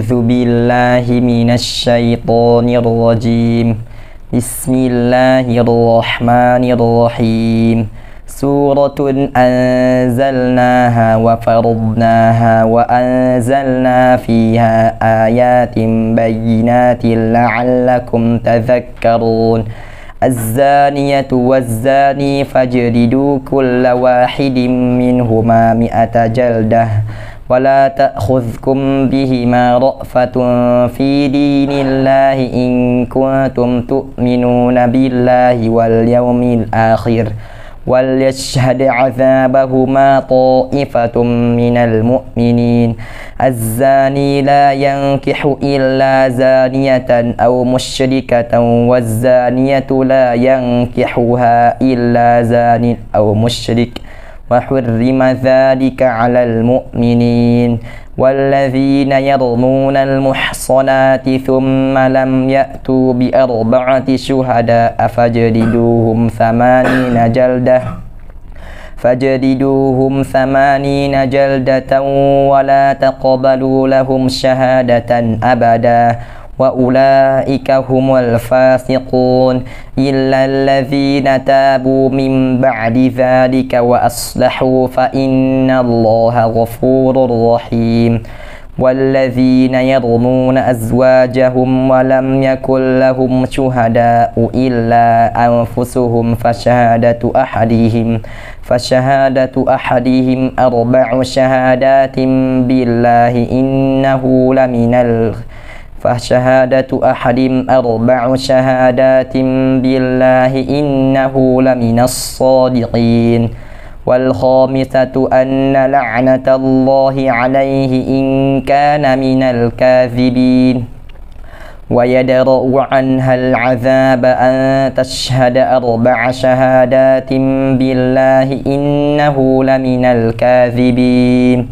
أعوذ بالله من الشيطان الرجيم. بسم الله الرحمن الرحيم. سورة أنزلناها وفرضناها وأنزلنا فيها آيات بينات لعلكم تذكرون. الزانية والزاني فاجلدوا كل واحد منهما 100 جلدة ولا تأخذكم بهما رأفة في دين الله إن كنتم تؤمنون بالله واليوم الآخر وليشهد عذابهما طائفة من المؤمنين. الزاني لا ينكح إلا زانية أو مشركة والزانية لا ينكحها إلا زان أو مشرك وحرم ذلك على المؤمنين. والذين يرمون المحصنات ثم لم يأتوا ب4 شهداء فاجلدوهم 80 جلدة ولا تقبلوا لهم شهادة أبدا وأولئك هم الفاسقون إلا الذين تابوا من بعد ذلك وأصلحوا فإن الله غفور رحيم. والذين يرمون أزواجهم ولم يكن لهم شهداء إلا أنفسهم فشهادة أحدهم 4 شهادات بالله إنه لمن الصادقين. والخامسة أن لعنة الله عليه إن كان من الكاذبين. ويدرأ عنها العذاب أن تشهد 4 شهادات بالله إنه لمن الكاذبين.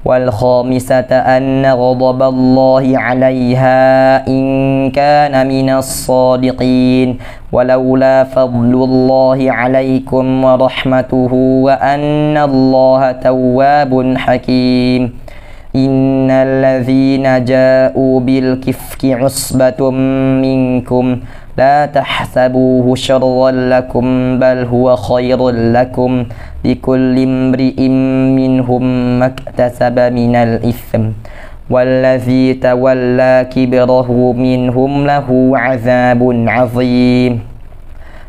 والخامسة أن غضب الله عليها إن كان من الصادقين. ولولا فضل الله عليكم ورحمته وأن الله تواب حكيم. إن الذين جاءوا بالكفك عصبة منكم لا تحسبوه شرا لكم بل هو خير لكم لكل امرئ منهم ما اكتسب من الإثم والذي تولى كبره منهم له عذاب عظيم.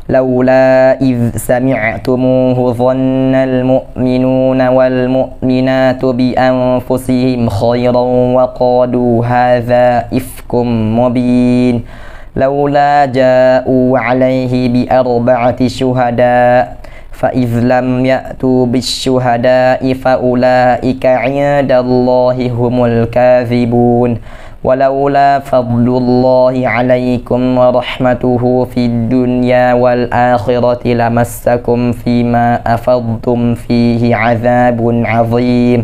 لولا إذ سمعتموه ظن المؤمنون والمؤمنات بأنفسهم خيرا وقالوا هذا إفك مبين. لولا جاءوا عليه ب4 شهداء فإذ لم يأتوا بالشهداء فأولئك عند الله هم الكاذبون. ولولا فضل الله عليكم ورحمته في الدنيا والآخرة لمسكم فيما أفضتم فيه عذاب عظيم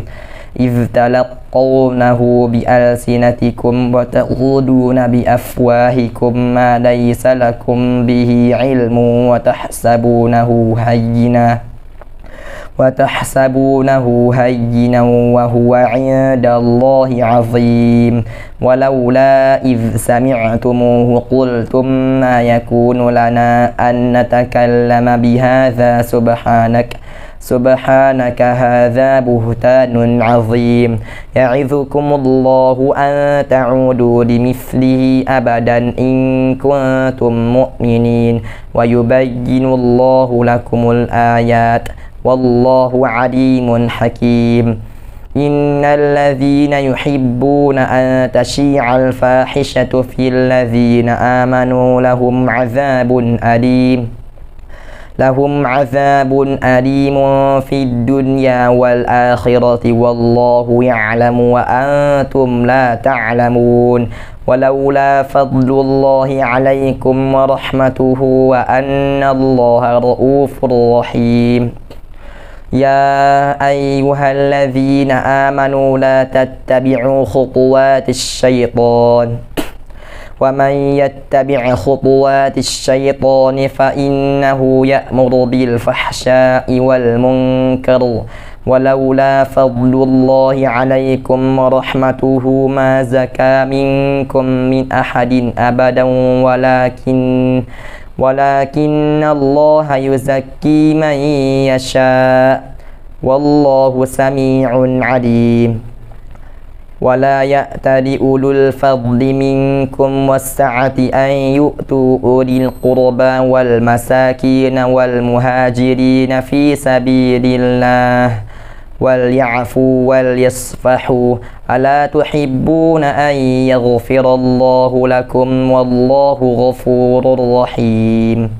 إذ تلقونه بألسنتكم وتقولون بأفواهكم ما ليس لكم به علم وتحسبونه هينا وهو عند الله عظيم. ولولا إذ سمعتموه قلتم ما يكون لنا أن نتكلم بهذا سبحانك هذا بهتان عظيم. يعظكم الله أن تعودوا لمثله أبدا إن كنتم مؤمنين ويبين الله لكم الآيات والله عليم حكيم. إن الذين يحبون أن تشيع الفاحشة في الذين آمنوا لهم عذاب أليم في الدنيا والآخرة والله يعلم وأنتم لا تعلمون. ولولا فضل الله عليكم ورحمته وأن الله رؤوف رحيم. يا أيها الذين آمنوا لا تتبعوا خطوات الشيطان ومن يتبع خطوات الشيطان فإنه يأمر بالفحشاء والمنكر ولولا فضل الله عليكم ورحمته ما زكى منكم من أحد أبدا ولكن الله يزكي من يشاء والله سميع عليم ولا يأتل أولو الفضل منكم والسعة أن يؤتوا أولي القربى والمساكين والمهاجرين في سبيل الله وليعفوا وليصفحوا ألا تحبون أن يغفر الله لكم والله غفور رحيم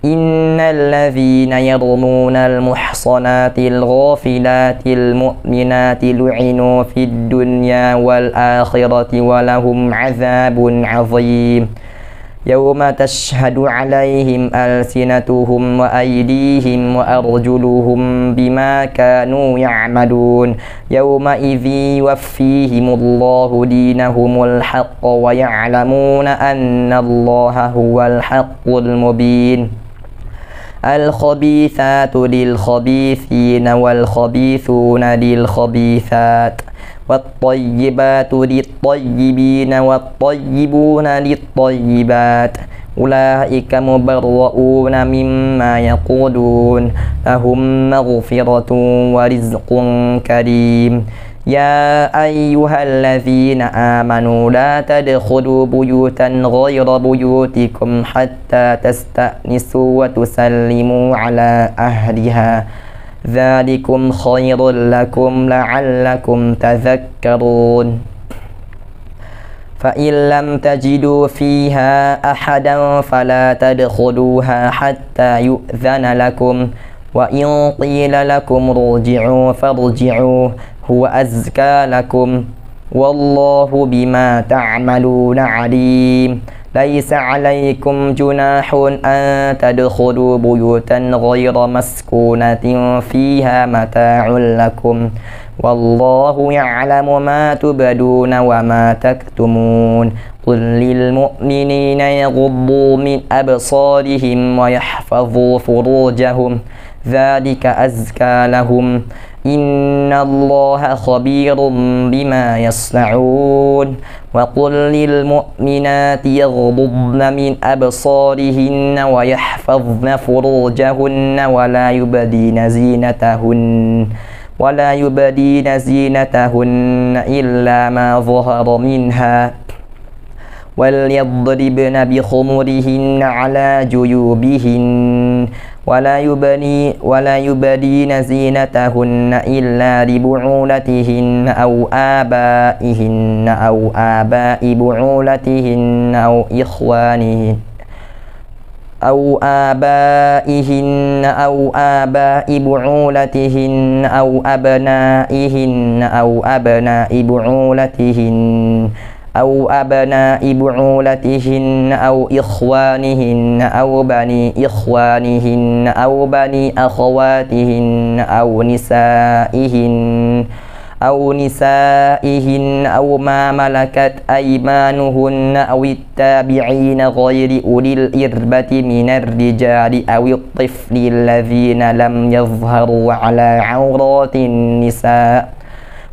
إن الذين يرمون المحصنات الغافلات المؤمنات لعنوا في الدنيا والآخرة ولهم عذاب عظيم يوم تشهد عليهم ألسنتهم وأيديهم وأرجلهم بما كانوا يعملون يومئذ يوفيهم الله دينهم الحق ويعلمون أن الله هو الحق المبين الخبيثات للخبيثين والخبيثون للخبيثات والطيبات للطيبين والطيبون للطيبات أولئك مبرؤون مما يقولون لهم مغفرة ورزق كريم يا أيها الذين آمنوا لا تدخلوا بيوتا غير بيوتكم حتى تستأنسوا وتسلموا على أهلها ذلكم خير لكم لعلكم تذكرون فإن لم تجدوا فيها أحدا فلا تدخلوها حتى يؤذن لكم وإن قيل لكم ارجعوا فارجعوا هو أزكى لكم والله بما تعملون عليم ليس عليكم جناح أن تدخلوا بيوتا غير مسكونة فيها متاع لكم والله يعلم ما تبدون وما تكتمون قل للمؤمنين يغضوا من أبصارهم ويحفظوا فروجهم ذلك أزكى لهم إن الله خبير بما يصنعون وقل للمؤمنات يغضضن من أبصارهن ويحفظن فروجهن ولا يبدين زينتهن إلا ما ظهر منها وليضربن بخمرهن على جيوبهن ولا يبدين زينتهن إلا لبعولتهن أو آباء بعولتهن أو آباء بعولتهن أو أبناء بعولتهن أو إخوانهن أو بني إخوانهن أو بني أخواتهن أو نسائهن أو ما ملكت أيمانهن أو التابعين غير أولي الإربة من الرجال أو الطفل الذين لم يظهروا على عورات النساء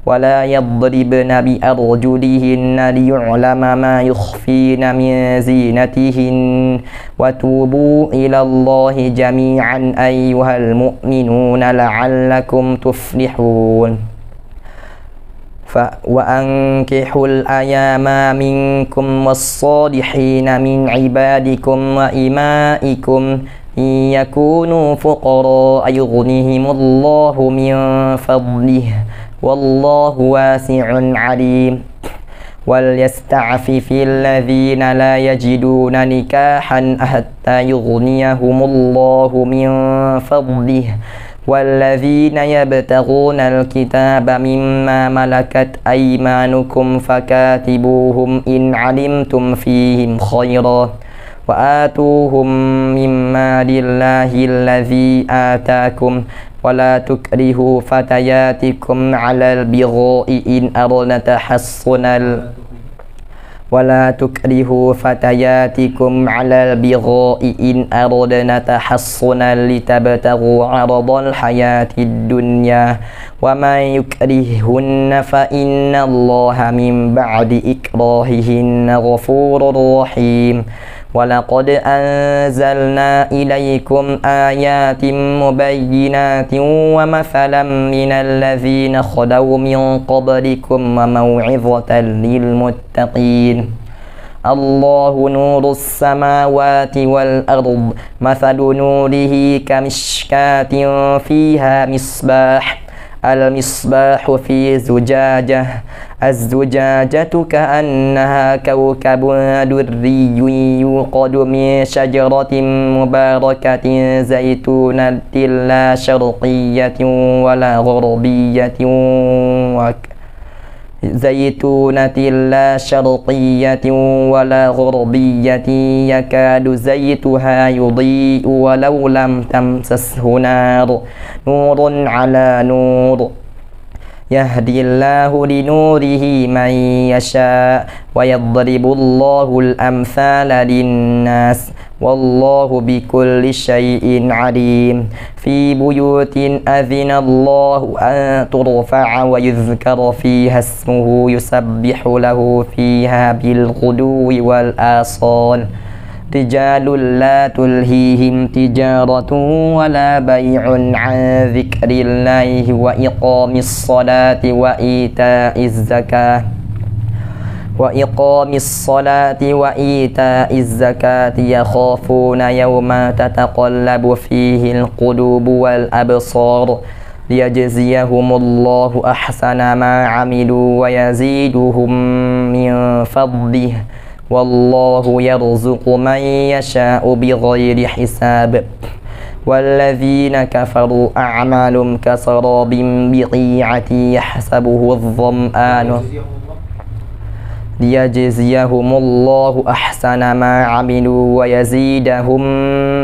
ولا يضربن بأرجلهن ليعلم ما يخفين من زينتهن وتوبوا إلى الله جميعا أيها المؤمنون لعلكم تفلحون وأنكحوا الأيام منكم والصالحين من عبادكم وإمائكم إن يكونوا فقراء يغنهم الله من فضله والله واسع عليم وليستعفف الذين لا يجدون نكاحا حتى يغنيهم الله من فضله والذين يبتغون الكتاب مما ملكت أيمانكم فكاتبوهم إن علمتم فيهم خيرا وآتوهم من مال الله الذي آتاكم ولا تكرهوا فتياتكم على البغاء إن أردنا ولا تكرهوا فتياتكم على البغاء إن أردنا تحصنا لتبتغوا عرض الحياة الدنيا ومن يكرههن فإن الله من بعد إكراههن غفور رحيم ولقد أنزلنا إليكم آيات مبينات ومثلا من الذين خلوا من قبلكم وموعظة للمتقين الله نور السماوات والأرض مثل نوره كمشكاة فيها مصباح المصباح في زجاجة الزجاجة كأنها كوكب دري يوقد من شجرة مباركة زيتونة لا شرقية ولا غربية يكاد زيتها يضيء ولو لم تمسسه نار نور على نور يهدي الله لنوره من يشاء ويضرب الله الأمثال للناس والله بكل شيء عليم في بيوت أذن الله أن ترفع ويذكر فيها اسمه يسبح له فيها بالغدو والآصال رجال لا تلهيهم تجارة ولا بيع عن ذكر الله وإقام الصلاة وإيتاء الزكاة يخافون يوما تتقلب فيه القلوب والأبصار ليجزيهم الله أحسن ما عملوا ويزيدهم من فضله والله يرزق من يشاء بغير حساب والذين كفروا أعمالهم كسراب بقيعة يحسبه الظمآن ليجزيهم الله أحسن ما عملوا ويزيدهم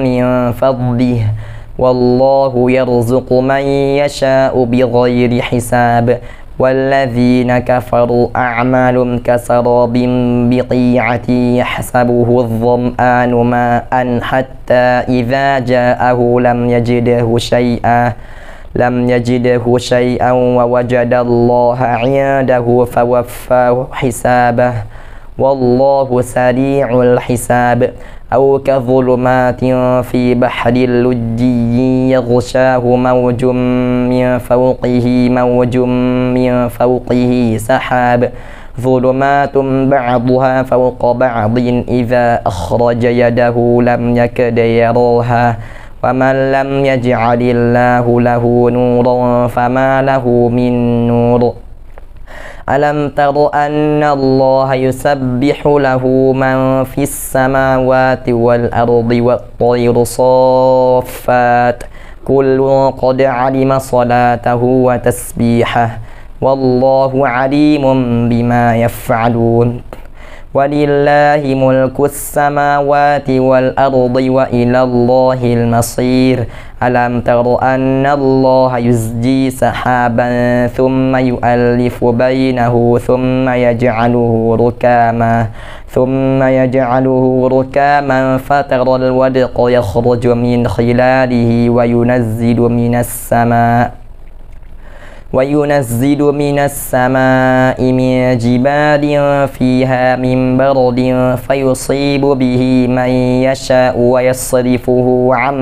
من فضله والله يرزق من يشاء بغير حساب والذين كفروا أعمالهم كسراب بقيعة يحسبه الظمآن ماء حتى إذا جاءه لم يجده شيئا ووجد الله عنده فوفاه حسابه والله سريع الحساب أو كظلمات في بحر لجي يغشاه موج من فوقه سحاب ظلمات بعضها فوق بعض إذا أخرج يده لم يكد يراها ومن لم يجعل الله له نورا فما له من نور ألم تر أن الله يسبح له من في السماوات والأرض والطير صافات كل قد علم صلاته وتسبيحه والله عليم بما يفعلون ولله ملك السماوات والأرض وإلى الله المصير ألم تر أن الله يزجي سحابا ثم يؤلف بينه ثم يجعله ركاما فترى الودق يخرج من خلاله وينزل من السماء من جبال فيها من برد فيصيب به من يشاء ويصرفه عن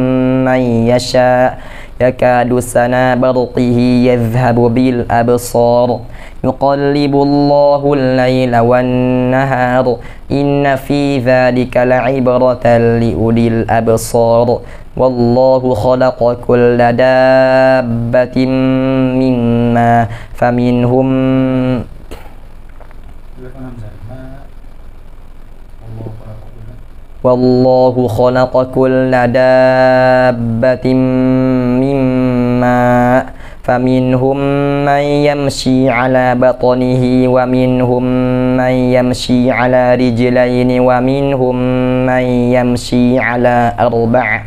من يشاء يكاد سنا برقه يذهب بالأبصار يقلب الله الليل والنهار إن في ذلك لعبرة لأولي الأبصار والله خلق كل دابة من ماء والله خلق كل دابة من ماء فمنهم من يمشي على بطنه ومنهم من يمشي على رجلين ومنهم من يمشي على أربع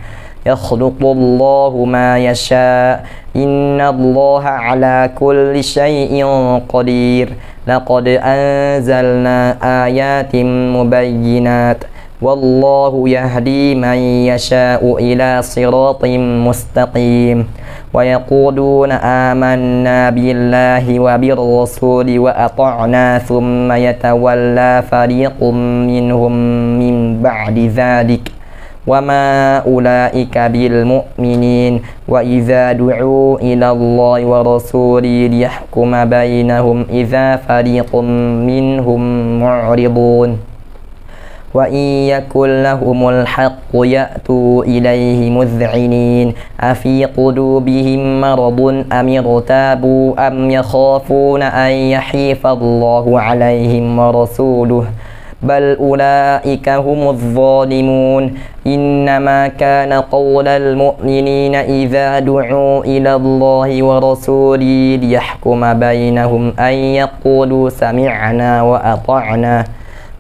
يخلق الله ما يشاء إن الله على كل شيء قدير لقد أنزلنا آيات مبينات والله يهدي من يشاء إلى صراط مستقيم ويقولون آمنا بالله وبالرسول وأطعنا ثم يتولى فريق منهم من بعد ذلك وما أولئك بالمؤمنين وإذا دعوا إلى الله ورسوله ليحكم بينهم إذا فريق منهم معرضون وإن يكن لهم الحق يأتوا إليه مذعنين أفي قلوبهم مرض أم ارتابوا أم يخافون أن يحيف الله عليهم ورسوله بل أولئك هم الظالمون إنما كان قول المؤمنين إذا دعوا إلى الله ورسوله ليحكم بينهم أن يقولوا سمعنا وأطعنا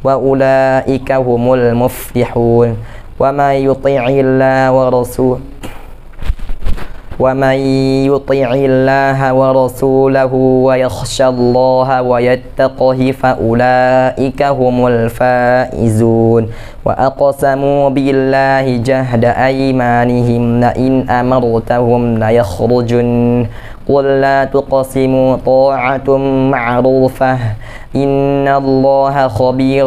وأولئك هم المفلحون ومن يطع الله ورسوله ويخشى الله ويتقه فأولئك هم الفائزون وأقسموا بالله جهد أيمانهم لئن أمرتهم ليخرجن قل لا تقسموا طاعة معروفة إن الله خبير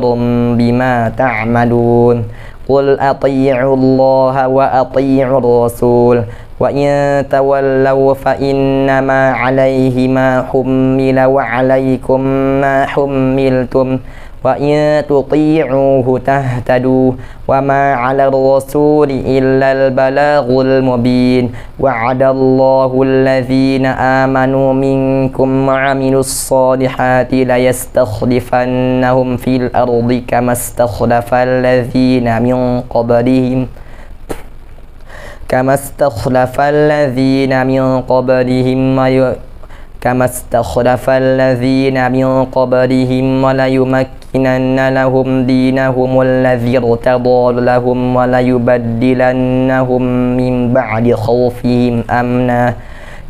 بما تعملون قل أطيعوا الله وأطيعوا الرسول وإن تولوا فإنما عليه ما حمل وعليكم ما حملتم وإن تطيعوه تهتدوا وما على الرسول إلا البلاغ المبين وعد الله الذين آمنوا منكم وعملوا الصالحات ليستخلفنهم في الأرض كما استخلف الذين من قبلهم وليمكنن لهم دينهم الذي ارتضى لهم وليبدلنهم من بعد خوفهم أمنا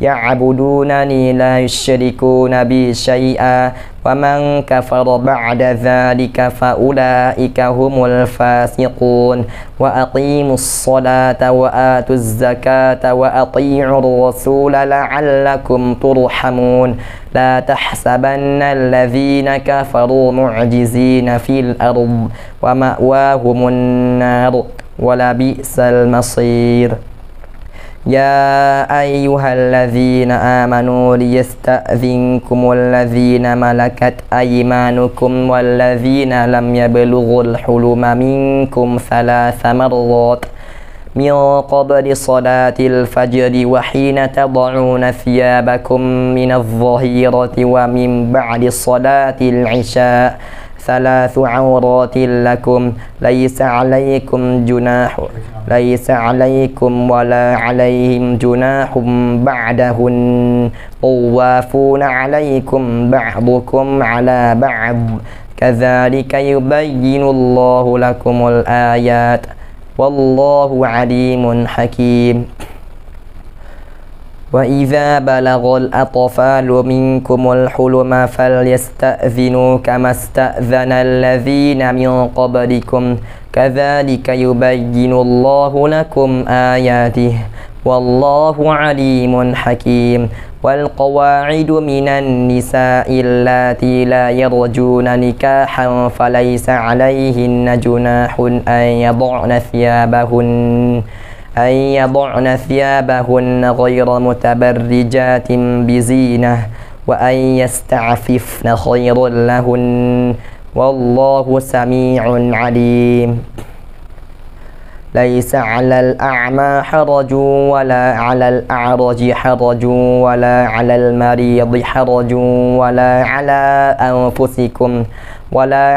يعبدونني لا يشركون بي شيئا ومن كفر بعد ذلك فأولئك هم الفاسقون وأقيموا الصلاة وآتوا الزكاة وأطيعوا الرسول لعلكم ترحمون لا تحسبن الذين كفروا معجزين في الأرض ومأواهم النار ولبئس المصير يا أيها الذين آمنوا ليستأذنكم الذين ملكت أيمانكم والذين لم يبلغوا الحلم منكم 3 مرات من قبل صلاة الفجر وحين تضعون ثيابكم من الظهيرة ومن بعد صلاة العشاء 3 عورات لكم ليس عليكم ولا عليهم جناح بعدهن طوافون عليكم بعضكم على بعض كذلك يبين الله لكم الآيات والله عليم حكيم وإذا بلغ الأطفال منكم الحلم فليستأذنوا كما استأذن الذين من قبلكم كذلك يبين الله لكم آياته والله عليم حكيم والقواعد من النساء اللاتي لا يرجون نكاحا فليس عليهن جناح أن يضعن ثيابهن غير متبرجات بزينة وأن يستعففن خير لهن والله سميع عليم ليس على الأعمى حرج ولا على الأعرج حرج ولا على المريض حرج ولا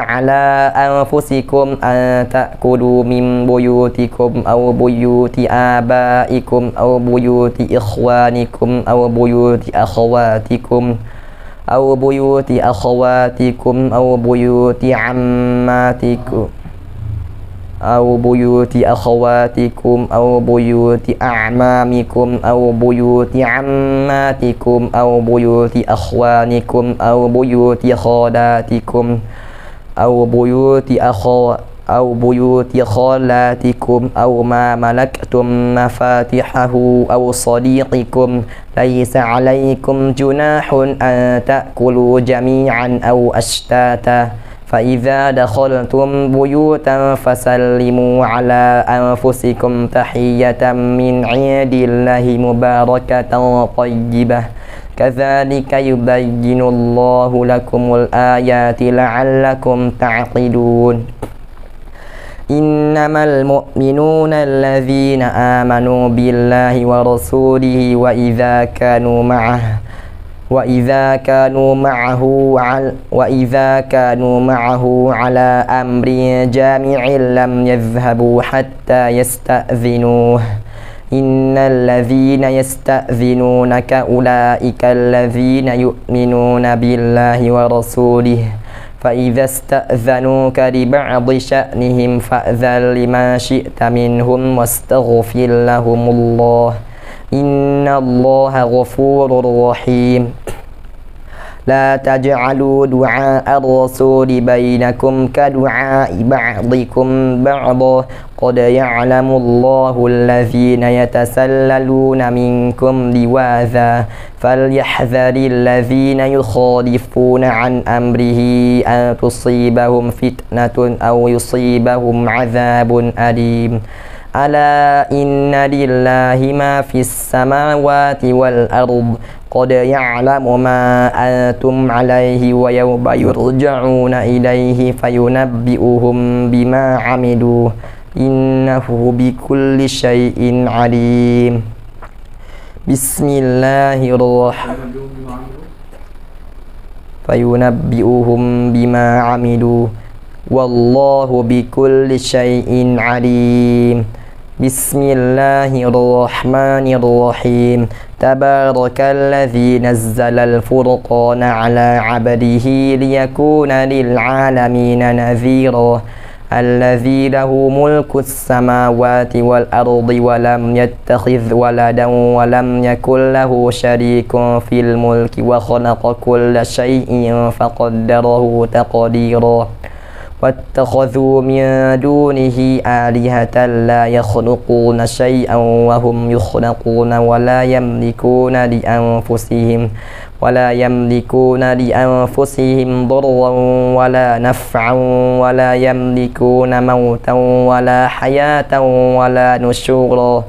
على أنفسكم أن تأكلوا من بيوتكم أو بيوت آبائكم أو بيوت إخوانكم أو بيوت أخواتكم أو بيوت عماتكم أو بيوت أخواتكم أو بيوت أعمامكم أو بيوت عماتكم أو بيوت أخوانكم أو بيوت خالاتكم أو بيوت خالاتكم أو ما ملكتم مفاتحه أو صديقكم ليس عليكم جناح أن تأكلوا جميعا أو أشتاتا فإذا دخلتم بيوتا فسلموا على أنفسكم تحية من عند الله مباركة طيبة كذلك يبين الله لكم الآيات لعلكم تعقلون إنما المؤمنون الذين آمنوا بالله ورسوله وإذا كانوا معه على أمر جامع لم يذهبوا حتى يستأذنوه إن الذين يستأذنونك أولئك الذين يؤمنون بالله ورسوله فإذا استأذنوك لبعض شأنهم فأذن لما شئت منهم واستغفر لهم الله إن الله غفور رحيم لا تجعلوا دعاء الرسول بينكم كدعاء بعضكم بعضا قد يعلم الله الذين يتسللون منكم لواذا فليحذر الذين يخالفون عن أمره أن تصيبهم فتنة أو يصيبهم عذاب أليم ألا إن لله ما في السماوات والأرض قد يعلم ما أنتم عليه ويوم يرجعون إليه فينبئهم بما عملوا إنه بكل شيء عليم بسم الله الرحمن فينبئهم بما عملوا والله بكل شيء عليم بسم الله الرحمن الرحيم تبارك الذي نزل الفرقان على عبده ليكون للعالمين نذيرا الذي له ملك السماوات والأرض ولم يتخذ ولدا ولم يكن له شريك في الملك وخلق كل شيء فقدره تقديرا واتخذوا من دونه آلهة لا يخلقون شيئا وهم يخلقون ولا يملكون لأنفسهم ضرا ولا نفعا ولا يملكون موتا ولا حياة ولا نشورا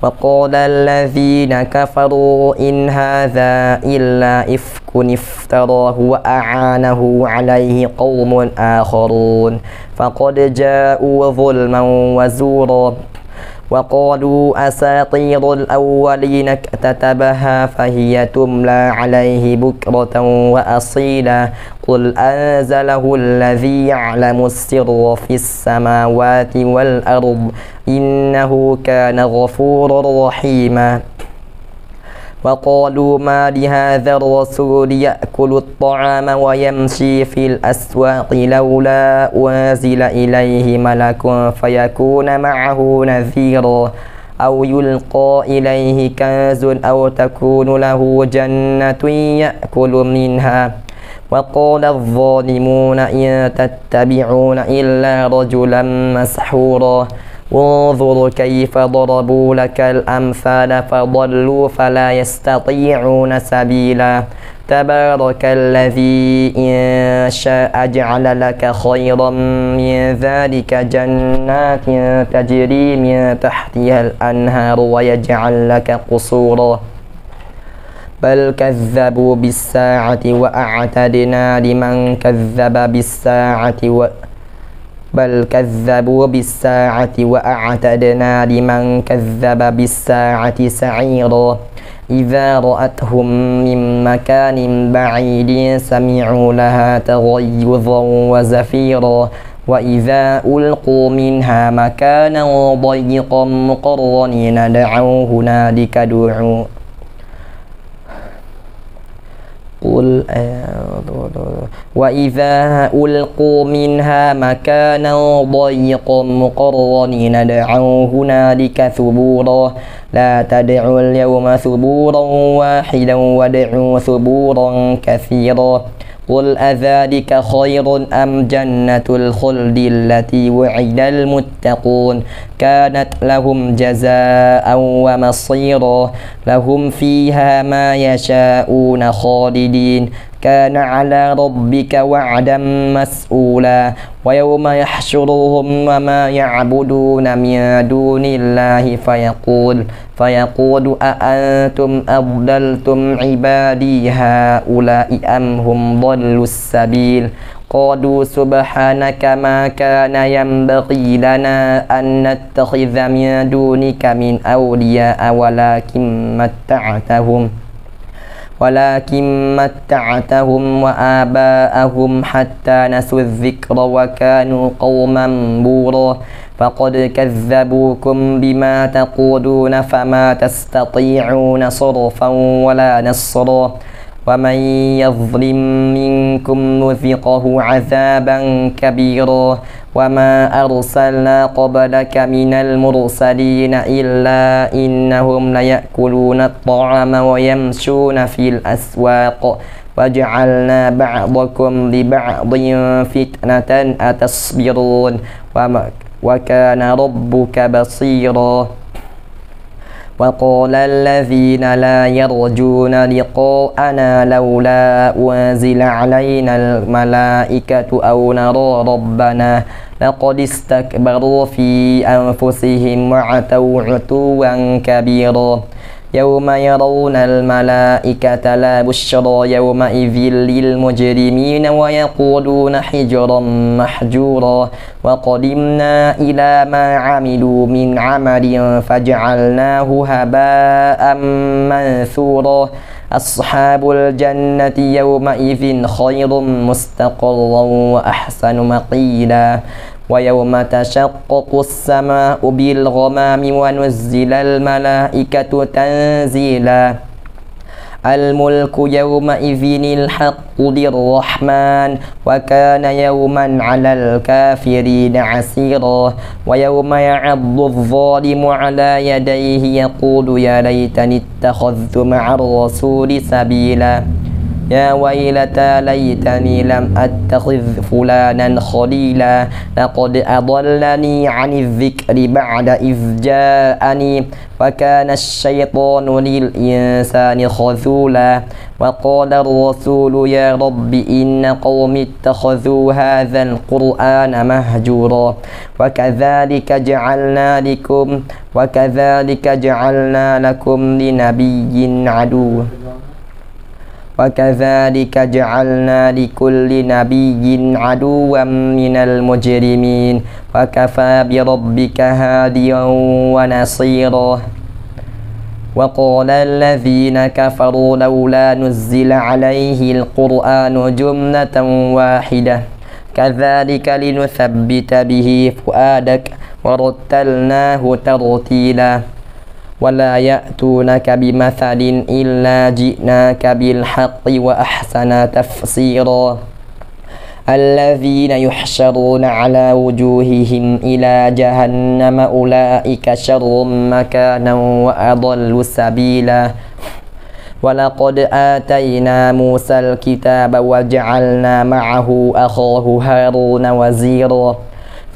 وقال الذين كفروا إن هذا إلا إفك افتراه وأعانه عليه قوم آخرون فقد جاءوا ظلما وزورا وقالوا أساطير الأولين اكتتبها فهي تملى عليه بكرة وأصيلا قل أنزله الذي يعلم السر في السماوات والأرض إنه كان غفورا رحيما وقالوا ما لهذا الرسول يأكل الطعام ويمشي في الأسواق لولا أنزل إليه ملك فيكون معه نذيرا أو يلقى إليه كنز أو تكون له جنة يأكل منها وقال الظالمون إن تتبعون إلا رجلا مسحورا انظر كيف ضربوا لك الأمثال فضلوا فلا يستطيعون سبيلا تبارك الذي إن شاء جعل لك خيرا من ذلك جنات تجري من تحتها الأنهار ويجعل لك قصورا بل كذبوا بالساعة وأعتدنا لمن كذب بالساعة وأعتدنا لمن كذب بالساعة سعيرا إذا رأتهم من مكان بعيد سمعوا لها تغيظا وزفيرا وإذا ألقوا منها مكانا ضيقا مقرنين دعوا هنالك قل وإذا ألقوا منها مكانا ضيقا مقرنين دعوا هنالك ثبورا لا تدعوا اليوم ثبورا واحدا وادعوا ثبورا كثيرا قل أذلك خير أم جنة الخلد التي وعد المتقون كانت لهم جزاء ومصيرا لهم فيها ما يشاءون خالدين كان على ربك وعدا مسؤولا ويوم يحشرهم وما يعبدون من دون الله فيقول أأنتم أضللتم عبادي هؤلاء أم هم ضلوا السبيل قالوا سبحانك ما كان ينبغي لنا أن نتخذ من دونك من أولياء ولكن متعتهم وآباءهم حتى نسوا الذكر وكانوا قوما بورا فقد كذبوكم بما تقولون فما تستطيعون صرفا ولا نصرا ومن يظلم منكم نذقه عذابا كبيرا وما أرسلنا قبلك من المرسلين إلا إنهم ليأكلون الطعام ويمشون في الأسواق وجعلنا بعضكم لبعض فتنة أتصبرون وكان ربك بصيرا وقال الذين لا يرجون لقاءنا لولا أنزل علينا الملائكة أو نرى ربنا لقد استكبروا في أنفسهم وعتوا عتوا كبيرا يوم يرون الملائكة لا بشرى يومئذ للمجرمين ويقولون حجرا محجورا وقدمنا إلى ما عملوا من عمل فجعلناه هباء منثورا أصحاب الجنة يومئذ خير مستقرا وأحسن مقيلا ويوم تشقق السماء بالغمام ونزل الملائكة تنزيلا الملك يومئذ الحق للرحمن وكان يوما على الكافرين عسيرا ويوم يعض الظالم على يديه يقول يا ليتني اتخذت مع الرسول سبيلا يا ويلتى ليتني لم أتخذ فلانا خليلا لقد أضلني عن الذكر بعد إذ جاءني وكان الشيطان للإنسان خذولا وقال الرسول يا رب إن قوم اتخذوا هذا القرآن مهجورا وكذلك جعلنا لكم لنبي عدوا وكذلك جعلنا لكل نبي عدوا من المجرمين وكفى بربك هاديا ونصيرا وقال الذين كفروا لولا نزل عليه القرآن جملة واحدة كذلك لنثبت به فؤادك ورتلناه ترتيلا ولا يأتونك بمثل إلا جئناك بالحق وأحسن تفسيرا الذين يحشرون على وجوههم إلى جهنم أولئك شر مكانا وأضل سبيلا ولقد آتينا موسى الكتاب وجعلنا معه أخاه هارون وزيرا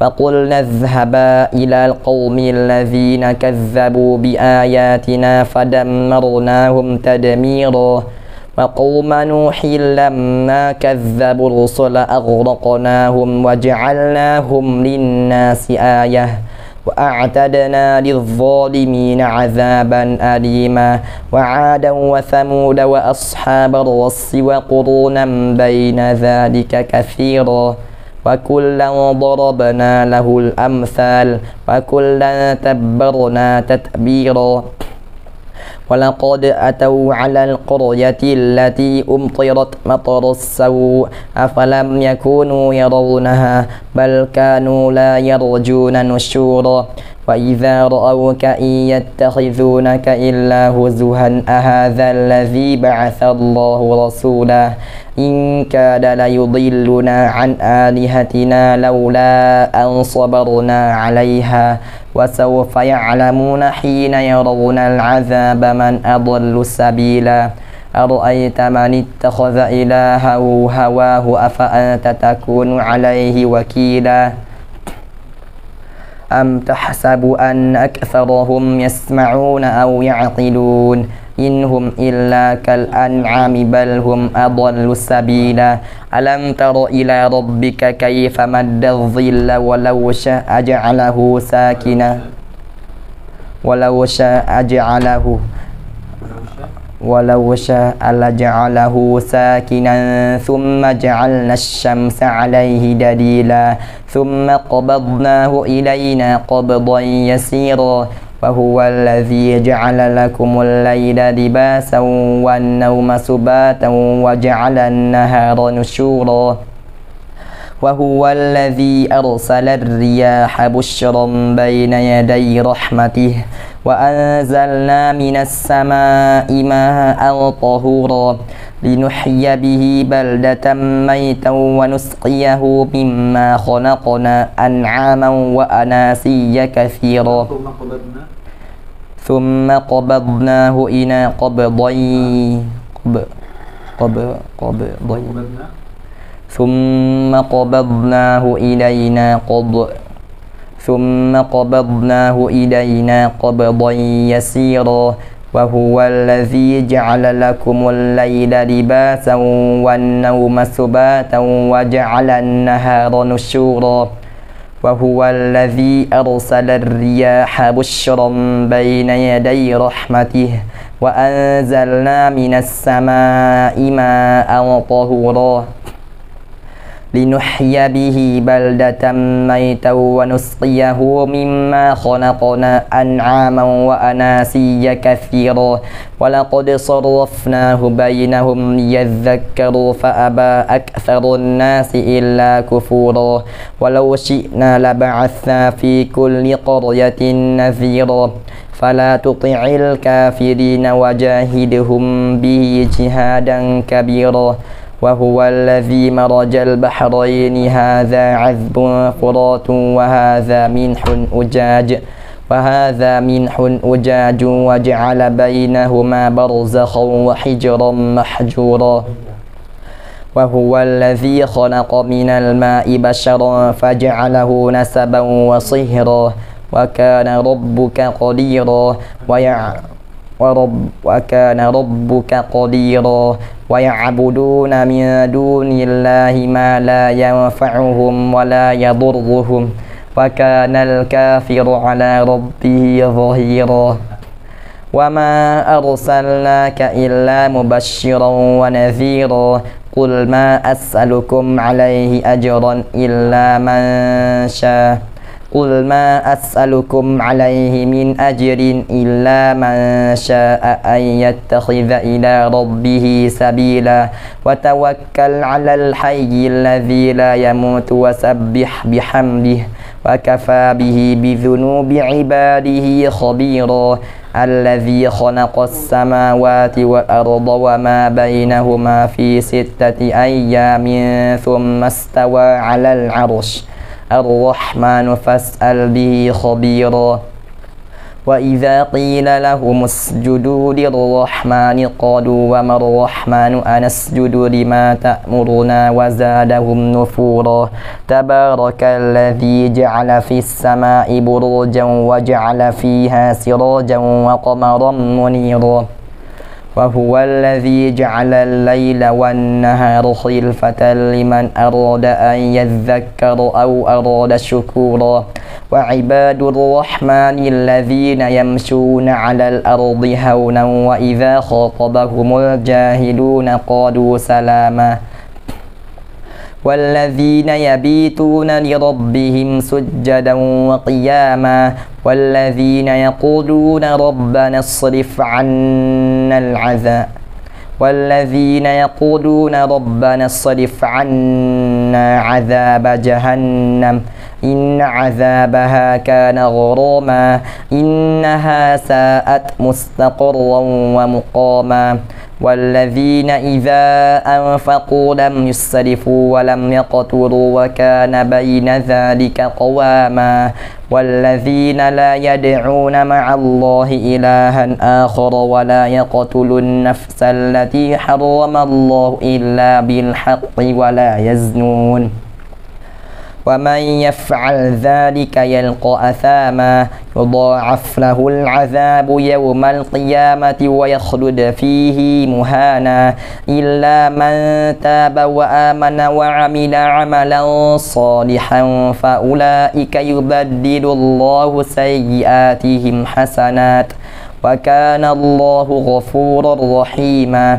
فقلنا اذهبا إلى القوم الذين كذبوا بآياتنا فدمرناهم تدميرا وقوم نوح لما كذبوا الرسل أغرقناهم وجعلناهم للناس آية وأعتدنا للظالمين عذابا أليما وعادا وثمود وأصحاب الرس وقرونا بين ذلك كثيرا وكلا ضربنا له الأمثال وكلا تبرنا تتبيرا ولقد أتوا على القرية التي أمطرت مطر السوء أفلم يكونوا يرونها بل كانوا لا يرجون نشورا وإذا رأوك إن يتخذونك إلا هزوا أهذا الذي بعث الله رسولا إن كاد ليضلنا عن آلهتنا لولا أن صبرنا عليها وسوف يعلمون حين يرون العذاب من أضل سبيلا أرأيت من اتخذ إلهه هواه أفأنت تكون عليه وكيلا أم تحسب أن أكثرهم يسمعون أو يعقلون إن هم إلا كالأنعام بل هم أضل سبيلا ألم تر إلى ربك كيف مد الظل ولو شاء جعله ساكنا ولو شاء لجعله ساكنا ثم جعلنا الشمس عليه دليلا ثم قبضناه إلينا قبضا يسيرا وهو الذي جعل لكم الليل لباسا والنوم سباتا وجعل النهار نشورا وهو الذي أرسل الرياح بشرا بين يدي رحمته وأنزلنا من السماء ماء طهورا لنحيي به بلدة ميتا ونسقيه مما خلقنا أنعاما وأناسيا كثيرا ثم قبضناه إلى قبضين ثم قبضناه إلينا قبضا يسيرا وهو الذي جعل لكم الليل لباسا والنوم سباتا وجعل النهار نشورا وهو الذي أرسل الرياح بشرا بين يدي رحمته وأنزلنا من السماء ماء طهورا لنحيي به بلدة ميتا ونسقيه مما خلقنا أنعاما وأناسيا كثيرا ولقد صرفناه بينهم ليذكروا فأبى أكثر الناس إلا كفورا ولو شئنا لبعثنا في كل قرية نذيرا فلا تطع الكافرين وجاهدهم به جهادا كبيرا وهو الذي مرج البحرين هذا عذب فرات وهذا ملح أجاج وجعل بينهما برزخا وحجرا محجورا وهو الذي خلق من الماء بشرا فجعله نسبا وصهرا وكان ربك قديرا ويعبدون من دون الله ما لا ينفعهم ولا يضرهم وكان الكافر على ربه ظهيرا وما أرسلناك إلا مبشرا ونذيرا قل ما أسألكم عليه أجرا إلا من شاء قل ما أسألكم عليه من أجر إلا من شاء أن يتخذ إلى ربه سبيلا وتوكل على الحي الذي لا يموت وسبح بحمده وكفى به بذنوب عباده خبيرا الذي خلق السماوات والأرض وما بينهما في 6 أيام ثم استوى على العرش الرحمن فاسأل به خبيرا وإذا قيل لهم اسجدوا للرحمن قالوا وما الرحمن أنسجد لما تأمرنا وزادهم نفورا تبارك الذي جعل في السماء بروجا وجعل فيها سراجا وقمرا منيرا وهو الذي جعل الليل والنهار خلفة لمن أراد أن يذكر أو أراد شكورا وعباد الرحمن الذين يمشون على الأرض هونا وإذا خاطبهم الجاهلون قالوا سلاما والذين يبيتون لربهم سجدا وقياما والذين يقولون ربنا اصرف عنا عذاب جهنم إن عذابها كان غراما إنها ساءت مستقرا ومقاما والذين إذا أنفقوا لم يسرفوا ولم يقتروا وكان بين ذلك قواما والذين لا يدعون مع الله إلها آخر ولا يقتلوا النفس التي حرم الله إلا بالحق ولا يزنون ومن يفعل ذلك يلقى أثاما يضاعف له العذاب يوم القيامة ويخلد فيه مهانا إلا من تاب وآمن وعمل عملا صالحا فأولئك يبدل الله سيئاتهم حسنات وكان الله غفورا رحيما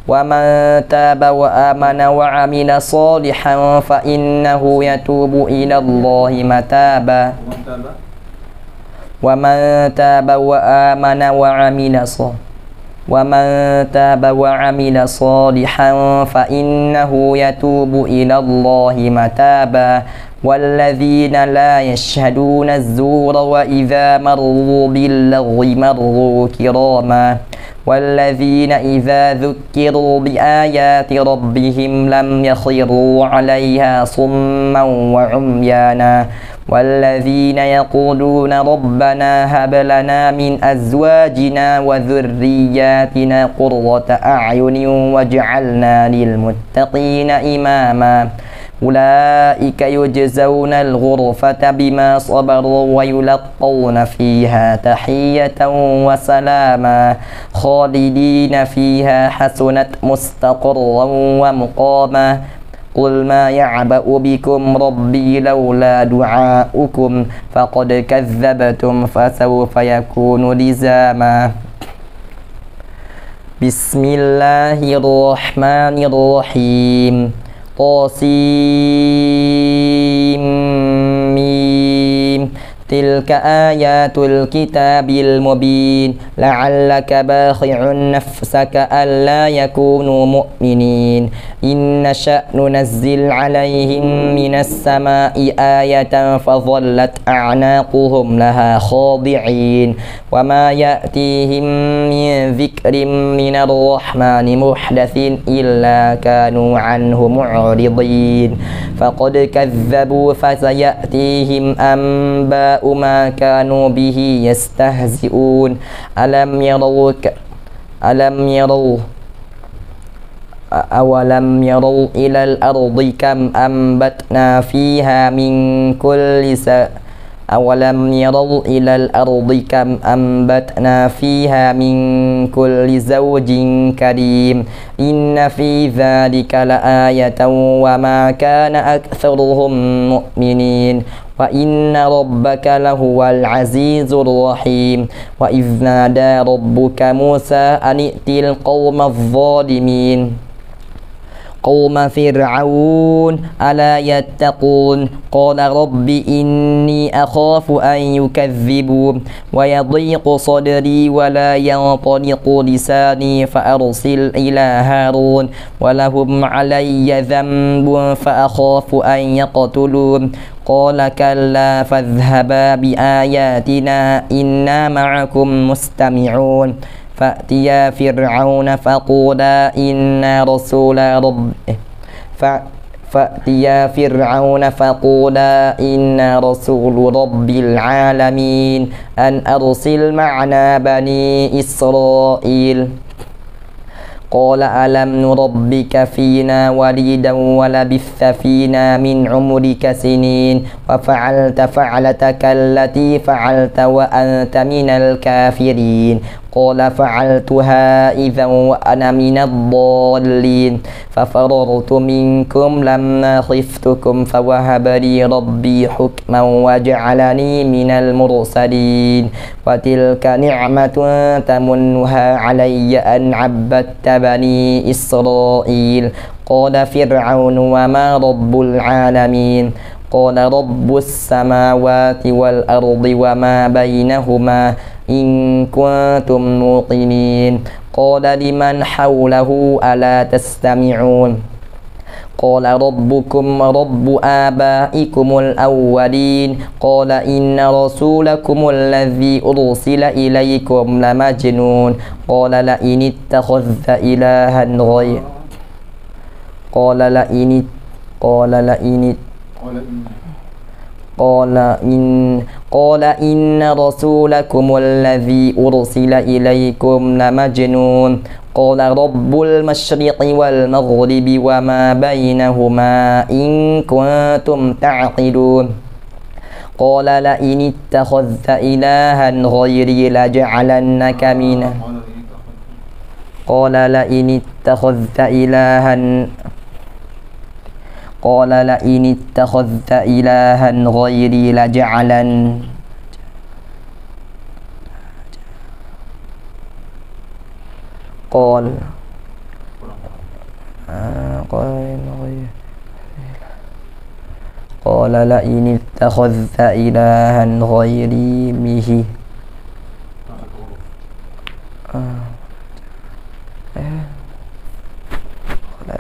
ومن تاب وآمن وعمل صالحا فإنه يتوب إلى الله متابا ومن تاب وعمل صالحا فإنه يتوب إلى الله متابا والذين لا يشهدون الزور وإذا مروا باللغو مروا كراما والذين إذا ذكروا بآيات ربهم لم يخروا عليها صما وعميانا والذين يقولون ربنا هب لنا من أزواجنا وذرياتنا قرة أعين واجعلنا للمتقين إماما أولئك يجزون الغرفة بما صبروا ويلقون فيها تحية وسلاما خالدين فيها حسنت مستقرا ومقاما قل ما يعبأ بكم ربي لولا دعاؤكم فقد كذبتم فسوف يكون لزاما بسم الله الرحمن الرحيم طاسيم تلك آيات الكتاب المبين لعلك باخع نفسك ألا يكونوا مؤمنين إن نشأ ننزل عليهم من السماء آية فظلت أعناقهم لها خاضعين وما يأتيهم من ذكر من الرحمن محدث إلا كانوا عنه معرضين فقد كذبوا فسيأتيهم أنباء ما كانوا به يستهزئون أولم يروا إلى الأرض كم أنبتنا فيها من كل زوج كريم إن في ذلك لآية وما كان أكثرهم مؤمنين وإن ربك لهو العزيز الرحيم وإذ نادى ربك موسى أن ائت القوم الظالمين قوم فرعون ألا يتقون قال رب إني أخاف أن يكذبون ويضيق صدري ولا ينطلق لساني فأرسل إلى هارون ولهم علي ذنب فأخاف أن يقتلون قال كلا فاذهبا بآياتنا إنا معكم مستمعون فأتيا فرعون فقولا إنا رسول رب العالمين أن أرسل معنا بني إسرائيل قال ألم نربك فينا وليدا ولبثت فينا من عمرك سنين وفعلت فعلتك التي فعلت وأنت من الكافرين قال فعلتها إذا وأنا من الضالين ففررت منكم لما خفتكم فوهب لي ربي حكما وجعلني من المرسلين وتلك نعمة تمنها علي أن عبدت بني إسرائيل قال فرعون وما رب العالمين قال رب السماوات والأرض وما بينهما إن كنتم موقنين قال لمن حوله ألا تستمعون قال ربكم رب آبائكم الأولين قال إن رسولكم الذي أرسل إليكم لمجنون قال لئن اتخذت إلها غير قال إن رسولكم الذي أرسل إليكم لمجنون قال رب المشرق والمغرب وما بينهما إن كنتم تعقلون قال لئن اتخذت إلها غيري لأجعلنك من قال لئن اتخذت إلها غيري لجعلن قال لئن اتخذت إلها غيري به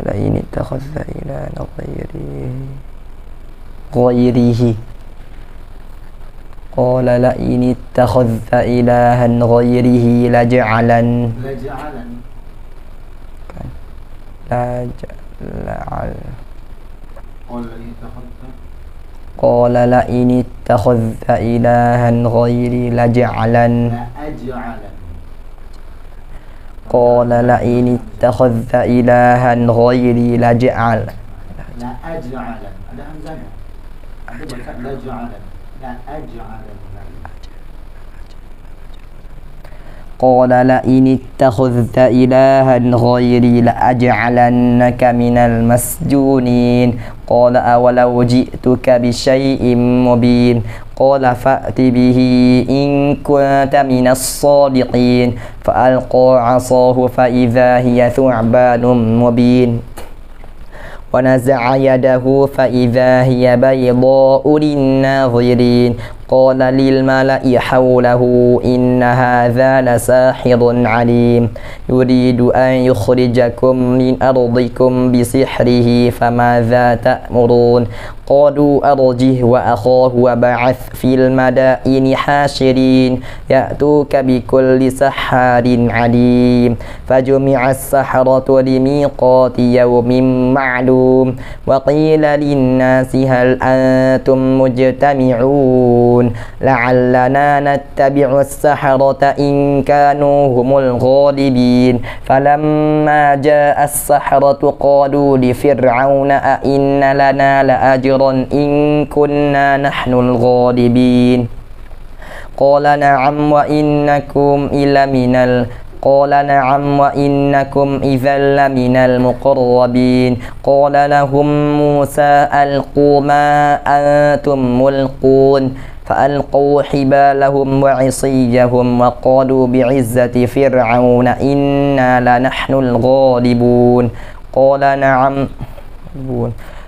لئن اتخذت إلها غيره قال لئن اتخذت إلها غيره لجعلن قال لئن اتخذت إلها غيري لجعلن قال لئن اتخذت إلها غيري لجعل قال لئن اتخذت إلها غيري لأجعلنك من المسجونين قال أولو جئتك بشيء مبين قال فأت به إن كنت من الصادقين فألقى عصاه فإذا هي ثعبان مبين ونزع يده فإذا هي بيضاء للناظرين قال للملأ حوله إن هذا لساحر عليم يريد أن يخرجكم من أرضكم بسحره فماذا تأمرون قالوا أرجه وأخاه وبعث في المدائن حاشرين يأتوك بكل سحار عليم فجمع السحرة لميقات يوم معلوم وقيل للناس هل أنتم مجتمعون لعلنا نتبع السحرة إن كانوا هم الغالبين فلما جاء السحرة قالوا لفرعون أئن لنا لأجرا إن كنا نحن الغالبين قال نعم وإنكم إذا لمن المقربين قال لهم موسى ألقوا ما أنتم ملقون فألقوا حبالهم وعصيهم وقالوا بعزة فرعون إنا لنحن الغالبون قال نعم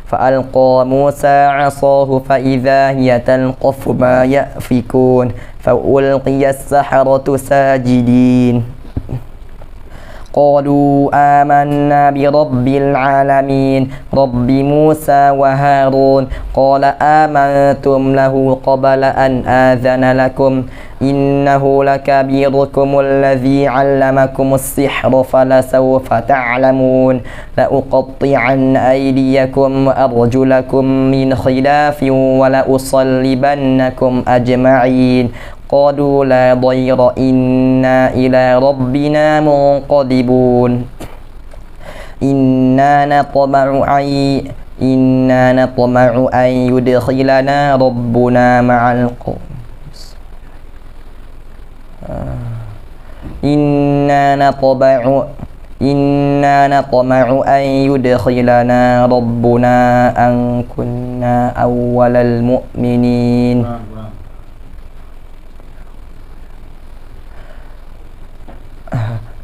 فألقى موسى عصاه فإذا هي تلقف ما يأفكون فألقي السحرة ساجدين قالوا آمنا برب العالمين رب موسى وهارون قال آمنتم له قبل أن آذن لكم إنه لكبيركم الذي علمكم السحر فلسوف تعلمون لأقطعن أيديكم وأرجلكم من خلاف ولأصلبنكم أجمعين قالوا لا ضير إنا إلى ربنا منقلبون إنا نطمع أن يدخلنا ربنا مع القوم إنا نطمع أن يدخلنا ربنا أن كنا أول المؤمنين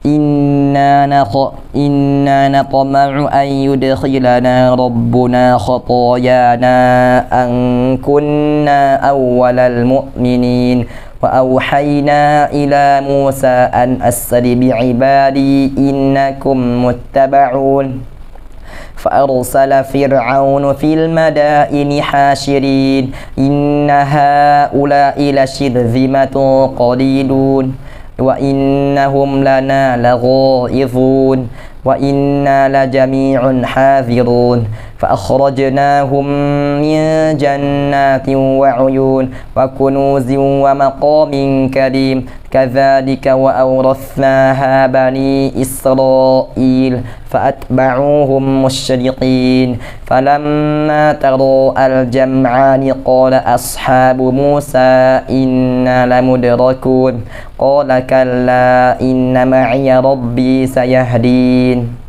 إنا نطمع أن يدخلنا ربنا خطايانا أن كنا أول المؤمنين وأوحينا إلى موسى أن أسر بعبادي إنكم متبعون فأرسل فرعون في المدائن حاشرين إن هؤلاء لشرذمة قليلون وإنهم لنا لغائظون وإنا لجميع حاذرون فأخرجناهم من جنات وعيون وكنوز ومقام كريم كذلك وأورثناها بني إسرائيل فأتبعوهم مشرقين فلما تراءى الجمعان قال أصحاب موسى إنا لمدركون قال كلا إن معي ربي سيهدين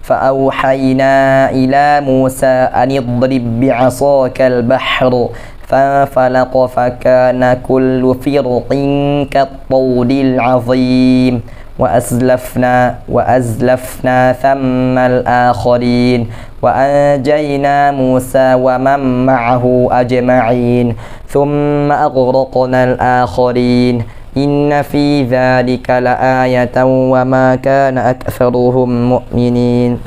فأوحينا إلى موسى أن اضرب بعصاك البحر فانفلق فكان كل فرق كالطود العظيم وأزلفنا ثم الآخرين وأنجينا موسى ومن معه أجمعين ثم أغرقنا الآخرين إن في ذلك لآية وما كان أكثرهم مؤمنين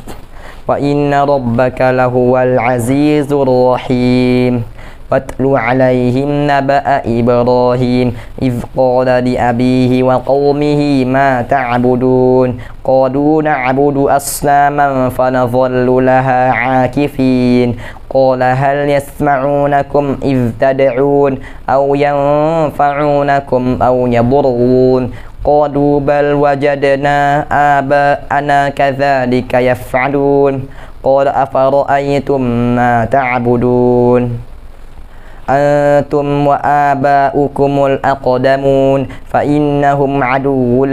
وإن ربك لهو العزيز الرحيم واتل عليهم نبأ إبراهيم إذ قال لأبيه وقومه ما تعبدون قالوا نعبد أصناما فنظل لها عاكفين قال هل يسمعونكم إذ تدعون أو ينفعونكم أو يضرون قالوا بل وجدنا آباءنا كذلك يفعلون قال أفرأيتم ما تعبدون أنتم وآباؤكم الأقدمون فإنهم عدو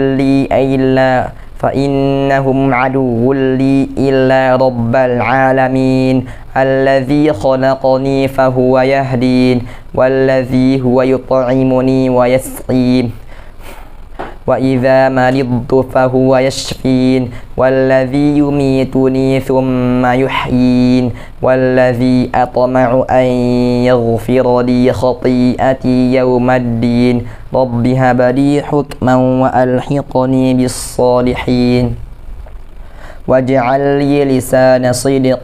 لي إلا رب العالمين الذي خلقني فهو يهدين والذي هو يطعمني ويسقين وإذا مرضت فهو يشفين والذي يميتني ثم يحيين والذي أطمع أن يغفر لي خطيئتي يوم الدين رب هب لي حكما وألحقني بالصالحين واجعل لي لسان صدق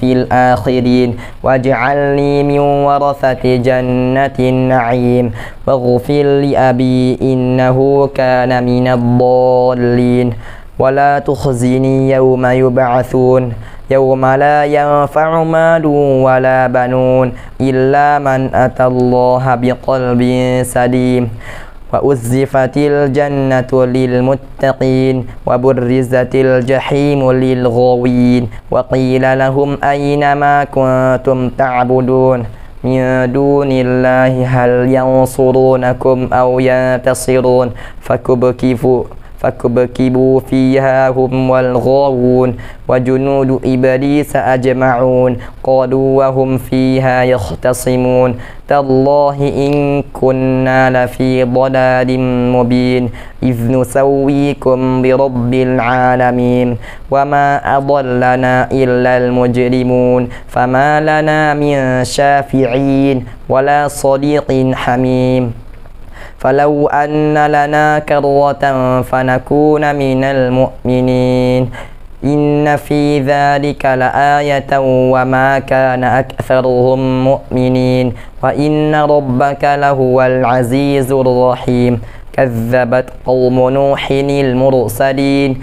في الآخرين واجعلني من ورثة جنة النعيم واغفر لأبي إنه كان من الضالين ولا تخزني يوم يبعثون يوم لا ينفع مال ولا بنون إلا من أتى الله بقلب سليم وأزفت الجنة للمتقين وبرزت الجحيم للغاوين وقيل لهم أين ما كنتم تعبدون من دون الله هل ينصرونكم أو ينتصرون فكبكبوا فيها هم والغاوون وجنود إبليس أجمعون قالوا وهم فيها يختصمون تالله إن كنا لفي ضلال مبين إذ نسويكم برب العالمين وما أضلنا إلا المجرمون فما لنا من شافعين ولا صديق حميم فلو أن لنا كرة فنكون من المؤمنين إن في ذلك لآية وما كان أكثرهم مؤمنين وإن ربك لهو العزيز الرحيم كذبت قوم نوح المرسلين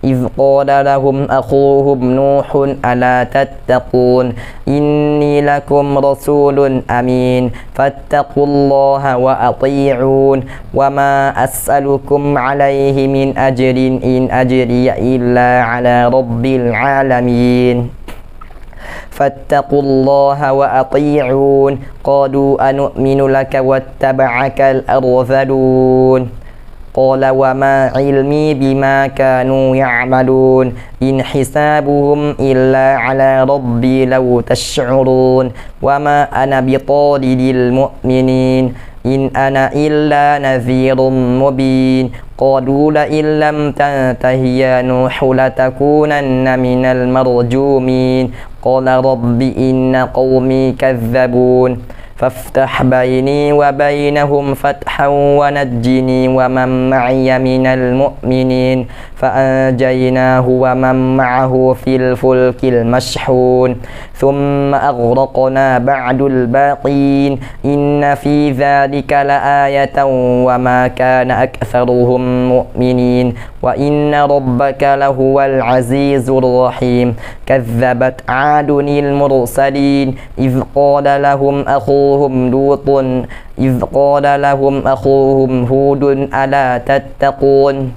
إذ قال لهم أخوهم نوح ألا تتقون إني لكم رسول أمين فاتقوا الله وأطيعون وما أسألكم عليه من أجر إن أجري إلا على رب العالمين فاتقوا الله وأطيعون قالوا أنؤمن لك واتبعك الأرذلون قال وما علمي بما كانوا يعملون إن حسابهم إلا على ربي لو تشعرون وما أنا بطارد المؤمنين إن أنا إلا نذير مبين قالوا لئن لم تنته يا نوح لتكونن من المرجومين قال رب إن قومي كذبون فافتح بيني وبينهم فتحا ونجني ومن معي من المؤمنين فأنجيناه ومن معه في الفلك المشحون ثم أغرقنا بعد الباقين إن في ذلك لآية وما كان أكثرهم مؤمنين وإن ربك لهو العزيز الرحيم كذبت عاد المرسلين إذ قال لهم أخوهم هود ألا تتقون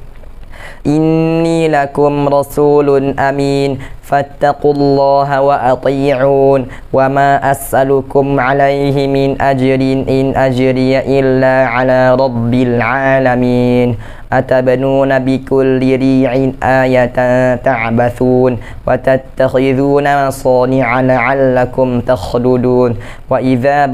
إني لكم رسول أمين فاتقوا الله وأطيعون وما أسألكم عليه من أجر إن أجري إلا على رب العالمين أتبنون بكل ريع آية تعبثون وتتخذون مصانع لعلكم تخلدون وإذا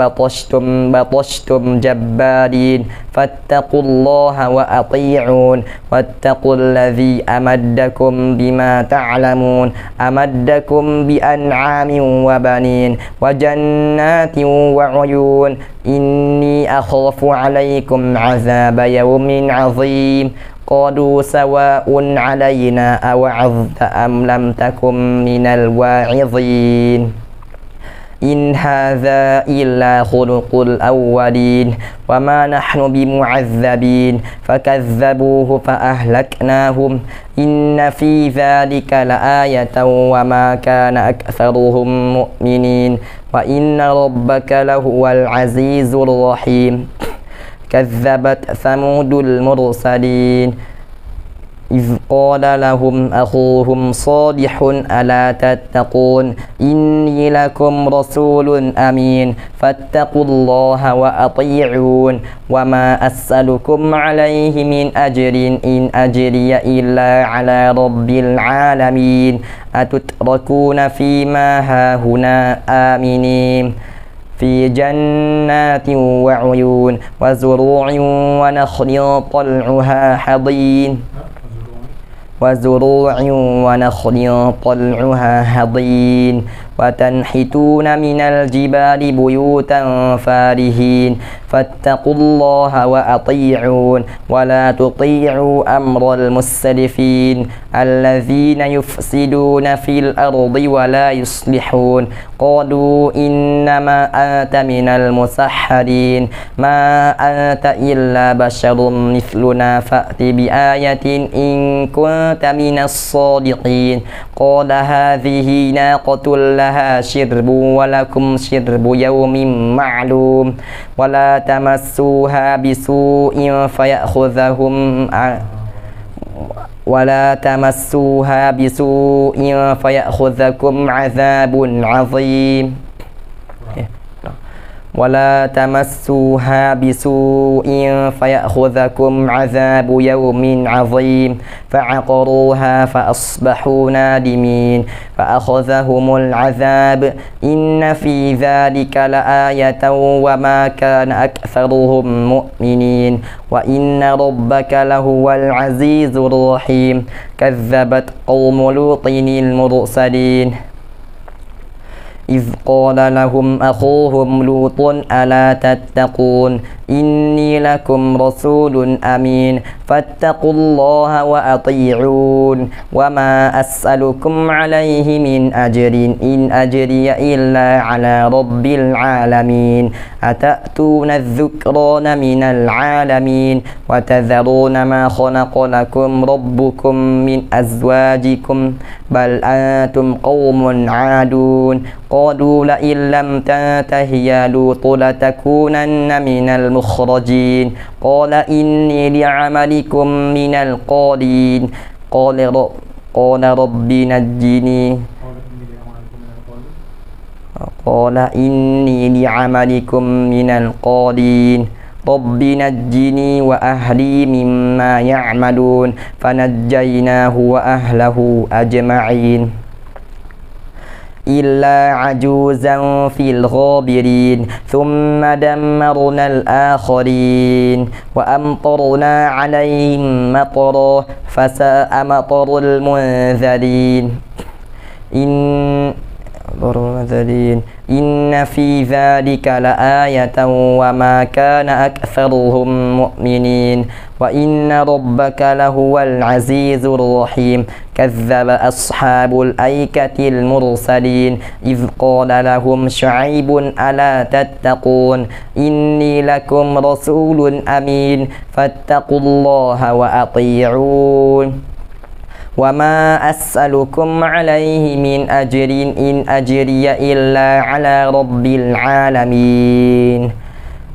بطشتم جبارين فاتقوا الله وأطيعون واتقوا الذي أمدكم بما تعلمون أمدكم بأنعام وبنين وجنات وعيون إني أخاف عليكم عذاب يوم عظيم قالوا سواء علينا أوعظت أم لم تكن من الواعظين إن هذا إلا خلق الأولين وما نحن بمعذبين فكذبوه فأهلكناهم إن في ذلك لآية وما كان أكثرهم مؤمنين وإن ربك لهو العزيز الرحيم كذبت ثمود المرسلين إذ قال لهم أخوهم صالح ألا تتقون إني لكم رسول أمين فاتقوا الله وأطيعون وما أسألكم عليه من أجر إن أجري إلا على رب العالمين أتتركون فيما هاهنا آمنين في جنات وعيون وزروع ونخل طلعها هضين وتنحتون من الجبال بيوتا فارهين فاتقوا الله وأطيعون ولا تطيعوا أمر المسرفين الذين يفسدون في الأرض ولا يصلحون قالوا إنما أنت من المسحرين ما أنت إلا بشر مثلنا فأت بآية إن كنت من الصادقين قال هذه ناقة لها شرب ولكم شرب يوم معلوم ولا تمسوها بسوء فيأخذكم عذاب عظيم ولا تمسوها بسوء فيأخذكم عذاب يوم عظيم فعقروها فأصبحوا نادمين فأخذهم العذاب إن في ذلك لآية وما كان أكثرهم مؤمنين وإن ربك لهو العزيز الرحيم كذبت قوم لوط المرسلين إذ قال لهم أخوهم لوط ألا تتقون إني لكم رسول أمين فاتقوا الله وأطيعون وما أسألكم عليه من أجر إن أجري إلا على رب العالمين أتأتون الذكران من العالمين وتذرون ما خلق لكم ربكم من أزواجكم بل أنتم قوم عادون قالوا لئن لم تنته يا لوط لتكونن من المخرجين قال إني لعملكم من القالين قال رب نجني قال إني لعملكم من القالين رب نجني وأهلي مما يعملون فنجيناه وأهله أجمعين إلا عجوزا في الغابرين ثم دمرنا الآخرين وأمطرنا عليهم مطرا فساء مطر المنذرين إن المنذرين إن في ذلك لآية وما كان أكثرهم مؤمنين وإن ربك لهو العزيز الرحيم كذب أصحاب الأيكة المرسلين إذ قال لهم شعيب ألا تتقون إني لكم رسول أمين فاتقوا الله وأطيعون وما أسألكم عليه من أجر إن أجري إلا على رب العالمين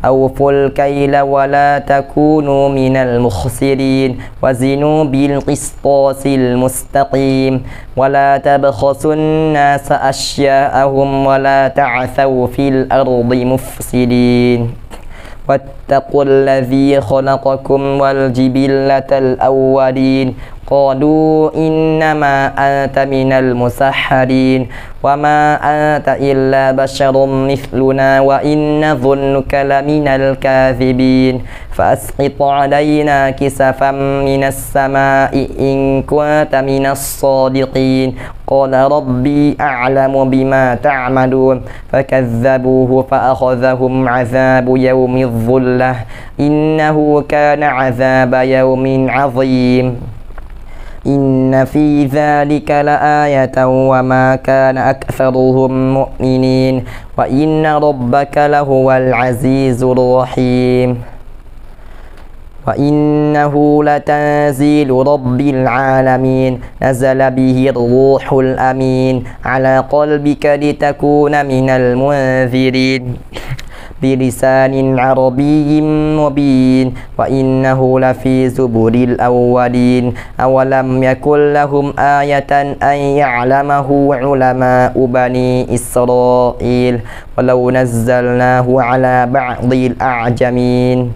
أوفوا الكيل ولا تكونوا من المخسرين وزنوا بالقسطاس المستقيم ولا تبخسوا الناس أشياءهم ولا تعثوا في الأرض مفسدين واتقوا الذي خلقكم والجبلة الأولين قالوا إنما أنت من المسحرين وما أنت إلا بشر مثلنا وإن نظنك لمن الكاذبين فأسقط علينا كسفا من السماء إن كنت من الصادقين قال ربي أعلم بما تعملون فكذبوه فأخذهم عذاب يوم الظلة إنه كان عذاب يوم عظيم إن في ذلك لآية وما كان أكثرهم مؤمنين وإن ربك لهو العزيز الرحيم وإنه لتنزيل رب العالمين نزل به الروح الأمين على قلبك لتكون من المنذرين بلسان عربي مبين وإنه لفي زبر الأولين أولم يكن لهم آية أن يعلمه علماء بني إسرائيل ولو نزلناه على بعض الأعجمين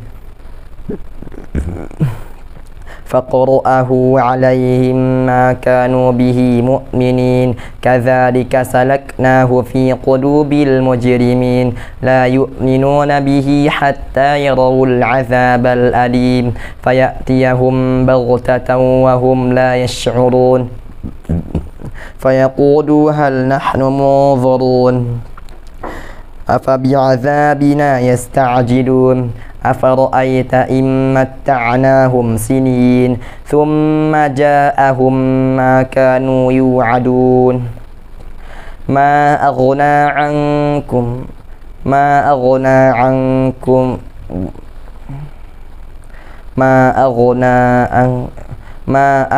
فقرأه عليهم ما كانوا به مؤمنين كذلك سلكناه في قلوب المجرمين لا يؤمنون به حتى يروا العذاب الأليم فيأتيهم بغتة وهم لا يشعرون فيقولوا هل نحن منظرون أفبعذابنا يستعجلون أفرأيت إن متعناهم سنين ثم جاءهم ما كانوا يوعدون ما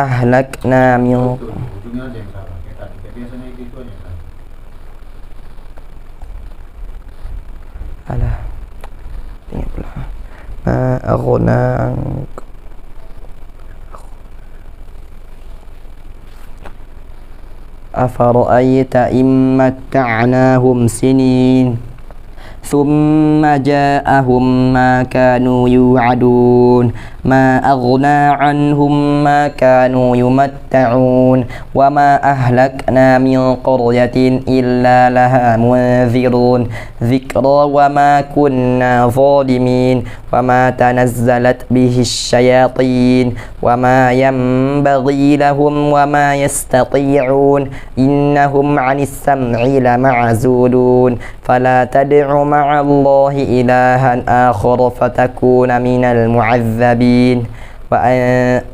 أهلكنا من ما أغنى عنكم أفرأيت إن متعناهم سنين ثم جاءهم ما كانوا يوعدون ما أغنى عنهم ما كانوا يمتعون وما أهلكنا من قرية إلا لها منذرون ذكرى وما كنا ظالمين وما تنزلت به الشياطين وما ينبغي لهم وما يستطيعون إنهم عن السمع لمعزولون فلا تدع مع الله إلها آخر فتكون من المعذبين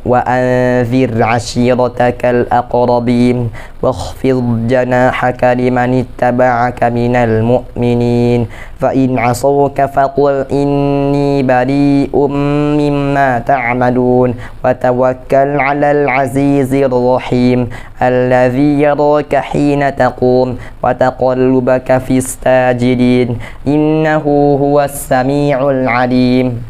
وأنذر عشيرتك الأقربين واخفض جناحك لمن اتبعك من المؤمنين فإن عصوك فقل إني بريء مما تعملون وتوكل على العزيز الرحيم الذي يراك حين تقوم وتقلبك في الساجدين إنه هو السميع العليم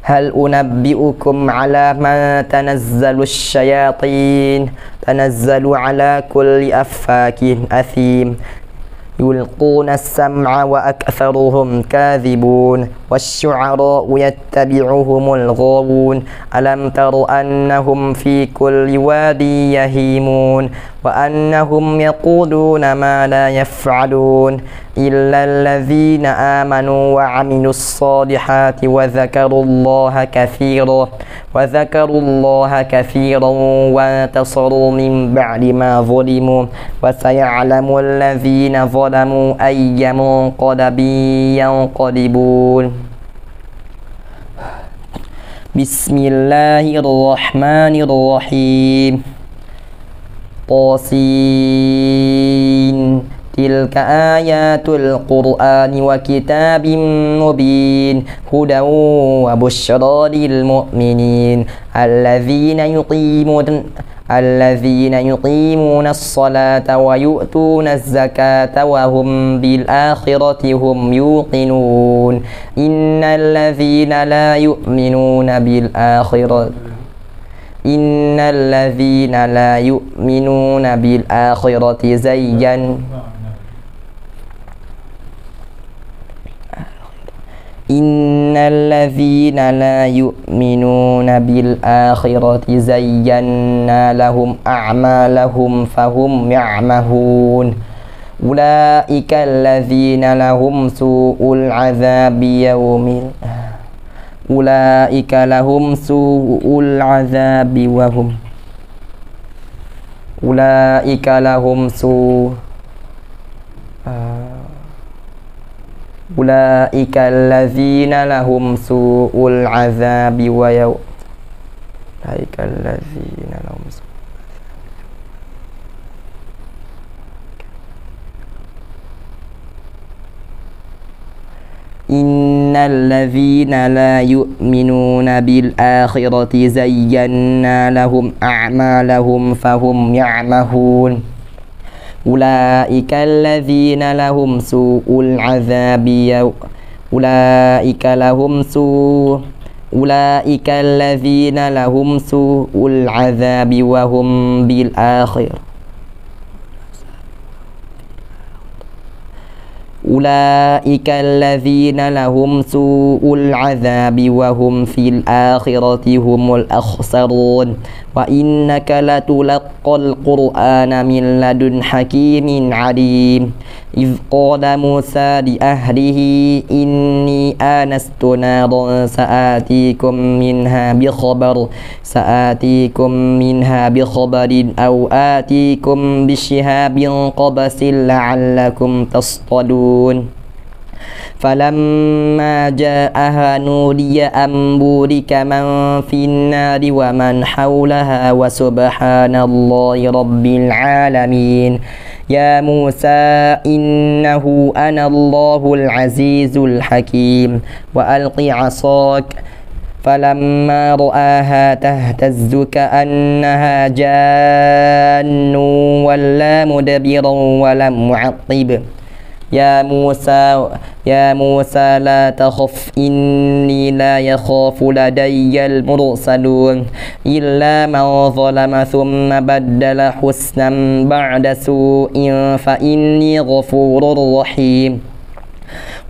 هل أنبئكم على من تنزل الشياطين تنزل على كل أفاك أثيم يلقون السمع وأكثرهم كاذبون والشعراء يتبعهم الغاوون ألم تر أنهم في كل واد يهيمون وأنهم يقولون ما لا يفعلون إلا الذين آمنوا وعملوا الصالحات وذكروا الله كثيرا وانتصروا من بعد ما ظلموا وسيعلم الذين ظلموا أي منقلب ينقلبون بسم الله الرحمن الرحيم طاسين تلك آيات القرآن وكتاب مبين هدى وبشرى للمؤمنين الذين يقيمون الصلاة ويؤتون الزكاة وهم بالآخرة هم يوقنون إن الذين لا يؤمنون بالآخرة زينا لهم أعمالهم فهم يعمهون أولئك الذين لهم سوء العذاب إن الذين لا يؤمنون بالآخرة زينا لهم أعمالهم فهم يعمهون أولئك الذين لهم سوء العذاب وهم بالآخرة أولئك الذين لهم سوء العذاب وهم في الآخرة هم الأخسرون وإنك لتلقى القرآن من لدن حكيم عليم إذ قال موسى لأهله إني آنست نارا سآتيكم منها بخبر أو آتيكم بشهاب قبس لعلكم تصطلون فلما جاءها نودي أن بورك من في النار ومن حولها وسبحان الله رب العالمين يا موسى إنه أنا الله العزيز الحكيم وألق عصاك فلما رآها تهتز كأنها جان ولا مدبرا ولم يعقب يا موسى لا تخف إني لا يخاف لدي المرسلون إلا من ظلم ثم بدل حسنا بعد سوء فإني غفور رحيم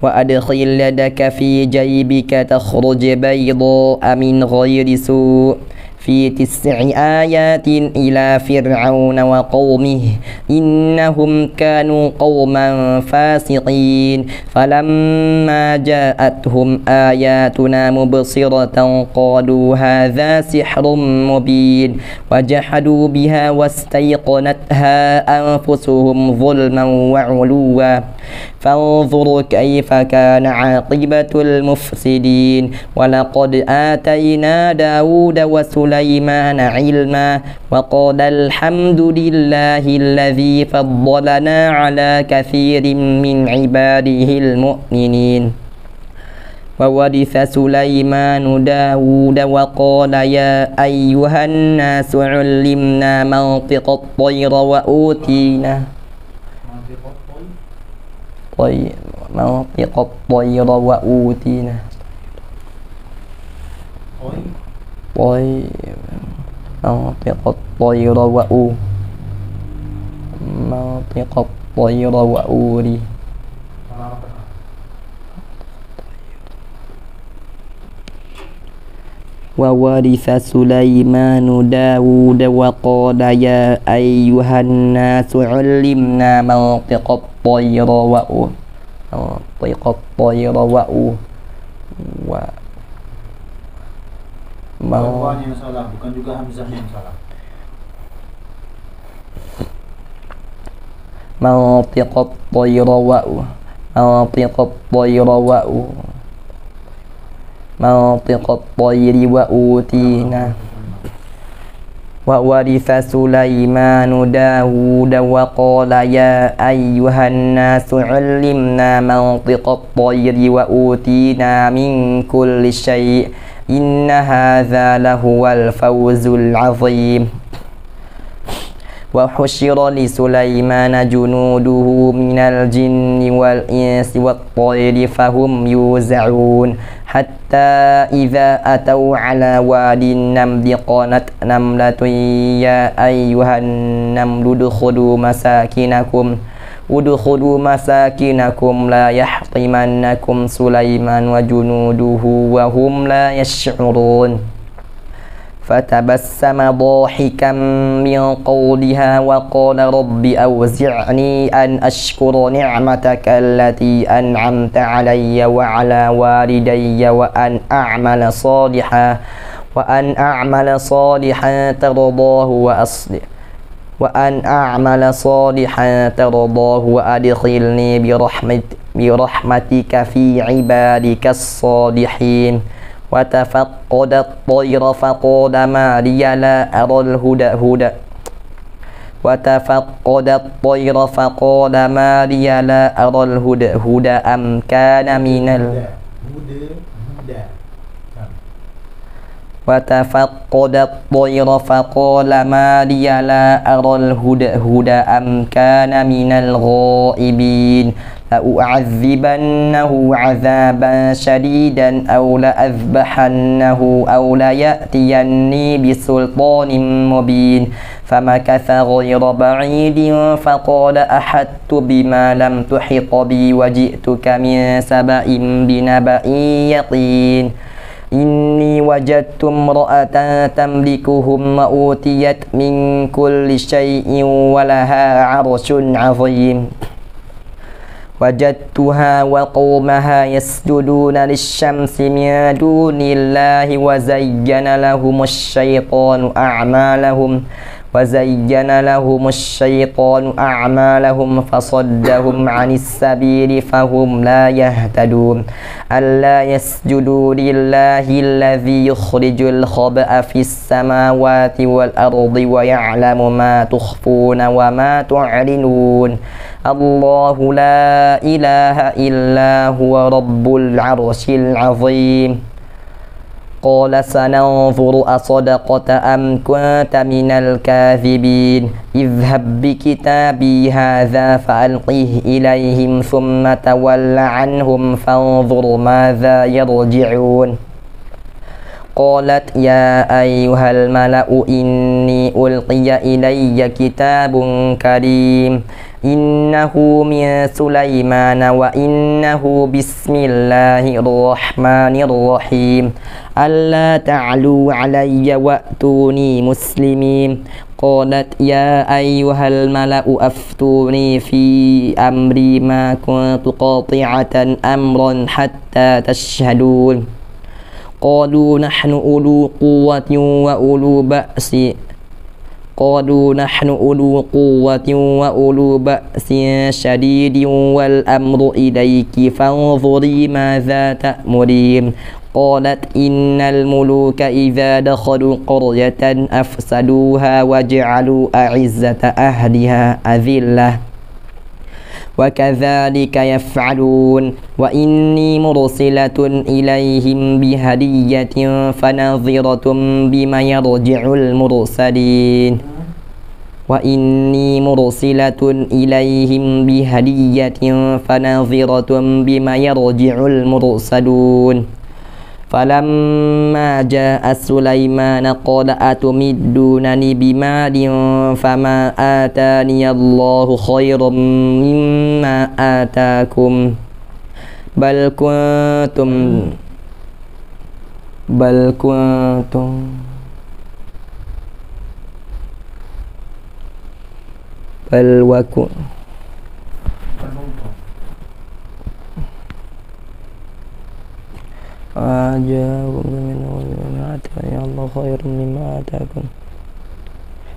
وأدخل يدك في جيبك تخرج بيضاء من غير سوء في 9 آيات إلى فرعون وقومه إنهم كانوا قوما فاسقين فلما جاءتهم آياتنا مبصرة قالوا هذا سحر مبين وجحدوا بها واستيقنتها أنفسهم ظلما وعلوا فانظر كيف كان عاقبة المفسدين ولقد آتينا داود وسليمان علما وقال الحمد لله الذي فضلنا على كثير من عباده المؤمنين وورث سليمان داود وقال يا أيها الناس علمنا منطق الطير وأوتينا منطق الطير وأوتينا منطق الطير وأوري وورث سليمان داود وقال يا أيها الناس علمنا منطق الطير Wawanya yang salah, bukan juga hamzah yang salah. منطق الطير وأوتينا وورث سليمان داود وقال يا أيها الناس علمنا منطق الطير وأوتينا من كل شيء إن هذا لهو الفوز العظيم وحشر لسليمان جنوده من الجن والإنس والطير فهم يوزعون حتى إذا أتوا على واد النمل قالت نملة يا أيها النمل ادخلوا مساكنكم لا يحطمنكم سليمان وجنوده وهم لا يشعرون فتبسم ضاحكا من قولها وقال رب أوزعني أن أشكر نعمتك التي أنعمت علي وعلى والدي وأن أعمل صالحا ترضاه وأدخلني برحمتك في عبادك الصالحين وتفقد الطير فقال ما لي لا أرى الهدهد أم كان من وتفقد الطير فقال ما لي لا أرى الهدهد أم كان من الغائبين لأعذبنه عذابا شديدا أو لأذبحنه أو ليأتيني بسلطان مبين فمكث غير بعيد فقال أحطت بما لم تحط بي وجئتك من سبأ بنبأ يقين إني وجدت امرأة تملكهم وأوتيت من كل شيء ولها عرش عظيم وجدتها وقومها يسجدون للشمس من دون الله وزين لهم الشيطان أعمالهم فصدهم عن السبيل فهم لا يهتدون ألا يسجدوا لله الذي يخرج الخبأ في السماوات والأرض ويعلم ما تخفون وما تعلنون الله لا إله إلا هو رب العرش العظيم قال سننظر أصدقت أم كنت من الكاذبين اذهب بكتابي هذا فألقه إليهم ثم تول عنهم فانظر ماذا يرجعون قالت يا أيها الملأ إني ألقي إلي كتاب كريم إنه من سليمان وإنه بسم الله الرحمن الرحيم ألا تعلوا علي وأتوني مسلمين قالت يا أيها الملأ أفتوني في أمري ما كنت قاطعة أمرا حتى تشهدون قالوا نحن أولو قوة وأولو بأس شديد والأمر إليك فانظري ماذا تأمرين قالت إن الملوك إذا دخلوا قرية أفسدوها وجعلوا أعزة أهلها أذلة وكذلك يفعلون وإني مرسلة إليهم بهدية فنظرة بما يرجع المرسلين وإني مرسلة إليهم بهدية فنظرة بما يرجع المرسلون فلما جاء سليمان قال أتمدونني بمال فما آتاني الله خير مما آتاكم بل كنتم bal kuntum bal waku ajakum min ya Allah khairum mimma atakum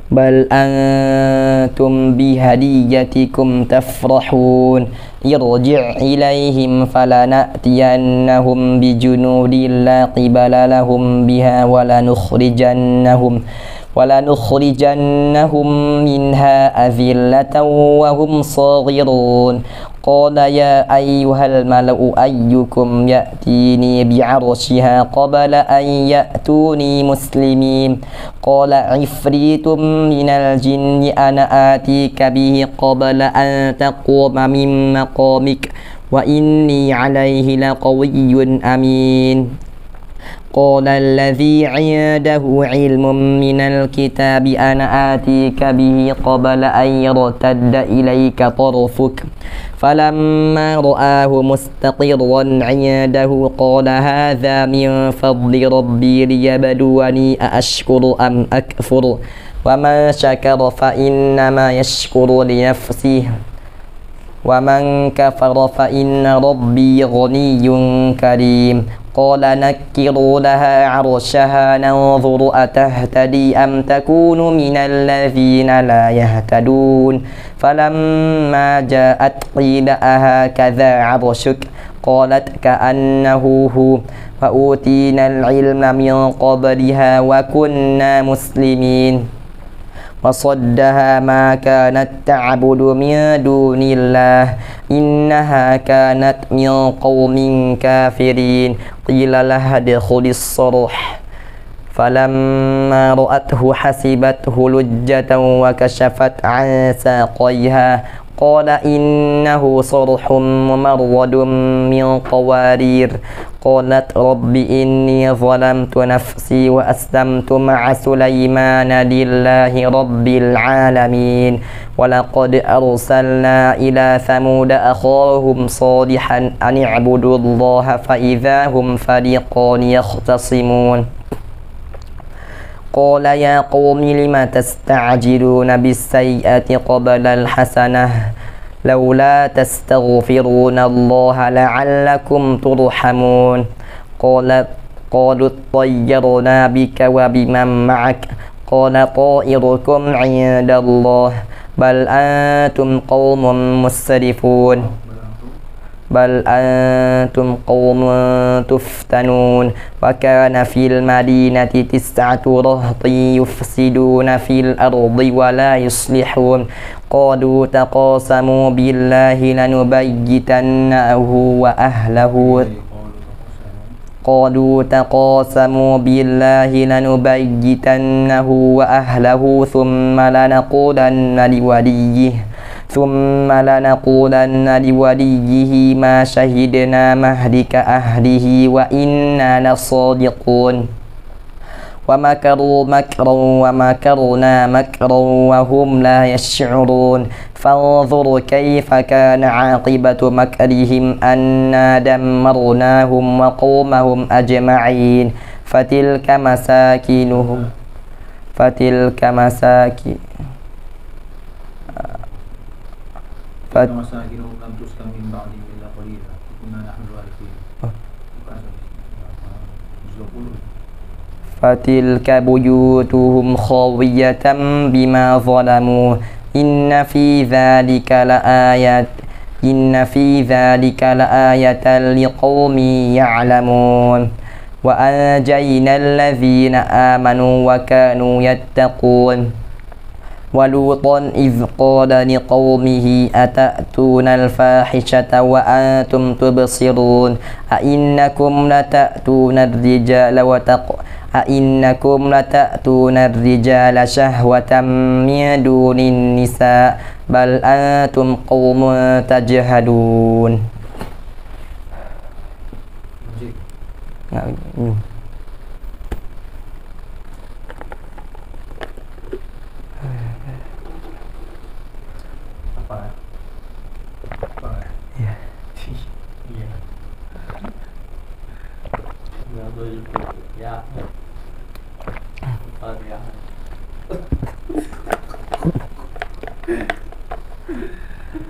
bal antum bihadiyatikum tafrahun irji' ilaihim falana'tiyannahum bijunudin la qibala lahum biha ولنخرجنهم منها أذلة وهم صاغرون قال يا أيها الملأ أيكم يأتيني بعرشها قبل أن يأتوني مسلمين قال عفريت من الجن أنا آتيك به قبل أن تقوم من مقامك وإني عليه لقوي أمين قال الذي عنده علم من الكتاب أنا آتيك به قبل أن يرتد إليك طرفك فلما رآه مستقرا عنده قال هذا من فضل ربي ليبلوني أأشكر أم أكفر ومن شكر فإنما يشكر لنفسه ومن كفر فإن ربي غني كريم قال نكروا لها عرشها ننظر أتهتدي أم تكون من الذين لا يهتدون فلما جاءت قيل أهكذا عرشك قالت كأنه هو فأوتينا العلم من قبلها وكنا مسلمين وصدها ما كانت تعبد من دون الله إنها كانت من قوم كافرين قيل لها ادخل الصرح فلما رأته حسبته لجة وكشفت عن ساقيها قال إنه صرح ممرد من قوارير قالت رب إني ظلمت نفسي وأسلمت مع سليمان لله رب العالمين ولقد أرسلنا إلى ثمود أخاهم صالحا أن اعبدوا الله فإذا هم فريقان يختصمون قال يا قوم لم تستعجلون بالسيئة قبل الحسنة لولا تستغفرون الله لعلكم ترحمون قالوا اطيرنا بك وبمن معك قال طائركم عند الله بل أنتم قوم مسرفون بل أنتم قوم تفتنون وكان في المدينة 9 رهط يفسدون في الأرض ولا يصلحون قالوا تقاسموا بالله لنبيتنه وأهله ثم لنقولن لوليه ما شهدنا مهلك أهله وإنا لصادقون ومكروا مكرا ومكرنا مكرا وهم لا يشعرون فانظر كيف كان عاقبة مكرهم أنا دمرناهم وقومهم أجمعين فتلك مساكنهم مساكنهم لم تسكن من بعدهم إلا قليلا كنا نحن الوارثين فتلك بيوتهم خاوية بما ظلموا إن في ذلك لآية لقوم يعلمون وأنجينا الذين آمنوا وكانوا يتقون ولوطا إذ قال لقومه أتأتون الفاحشة وأنتم تبصرون أئنكم لتأتون الرجال شهوة من دون النساء بل أنتم قوم تجهلون. Ya. Ya.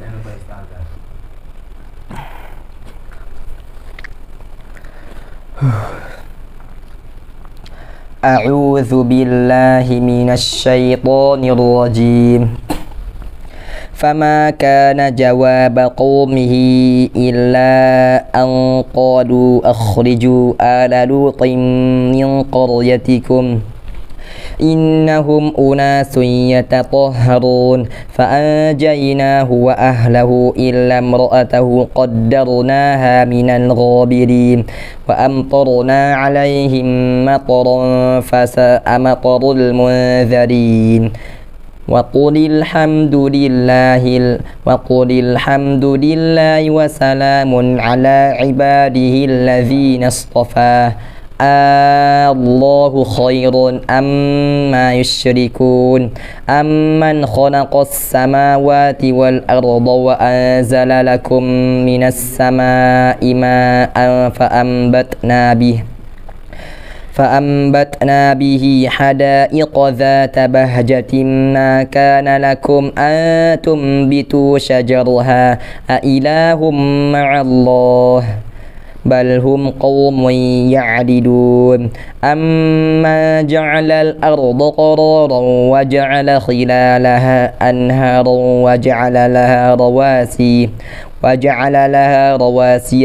Jangan lupa istighfar. أعوذ بالله من الشيطان الرجيم فما كان جواب قومه إلا أن قالوا أخرجوا آل لوط من قريتكم إنهم أناس يتطهرون فأنجيناه وأهله إلا امرأته قدرناها من الغابرين وأمطرنا عليهم مطرا فساء مطر المنذرين وقل الحمد لله وسلام على عباده الذين اصطفاه الله خير أما يشركون أمن خلق السماوات والأرض وأنزل لكم من السماء ماء فأنبتنا به حدائق ذات بهجة ما كان لكم أن تنبتوا شجرها أإله مع الله بل هم قوم يعدلون أما جعل الأرض قرارا وجعل خلالها أنهارا وجعل لها رواسي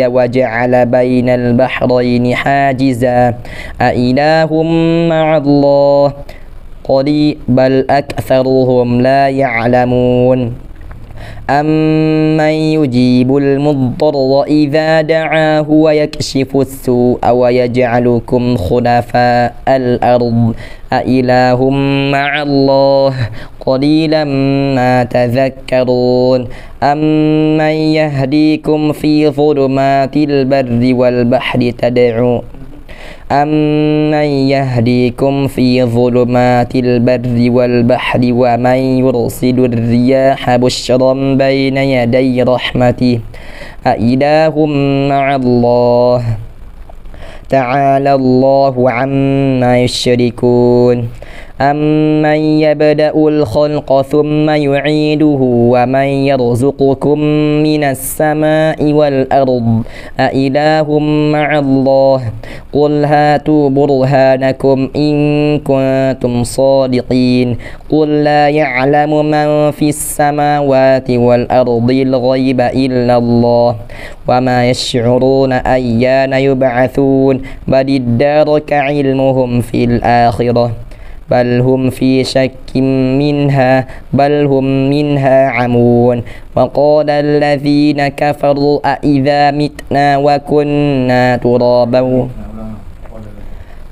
وجعل بين البحرين حاجزا أإله مع الله بل أكثرهم لا يعلمون أمن يجيب المضطر إذا دعاه ويكشف السوء ويجعلكم خلفاء الأرض أإله مع الله قليلا ما تذكرون أمن يهديكم في ظلمات البر والبحر ومن يرسل الرياح بشرا بين يدي رحمته أإله مع الله تعالى الله عما يشركون أمن يبدأ الخلق ثم يعيده ومن يرزقكم من السماء والأرض أإله مع الله قل هاتوا برهانكم إن كنتم صادقين قل لا يعلم من في السماوات والأرض الغيب إلا الله وما يشعرون أيان يبعثون بل ادارك علمهم في الآخرة بل هم في شك منها بل هم منها عمون وقال الذين كفروا أإذا متنا وكنا ترابا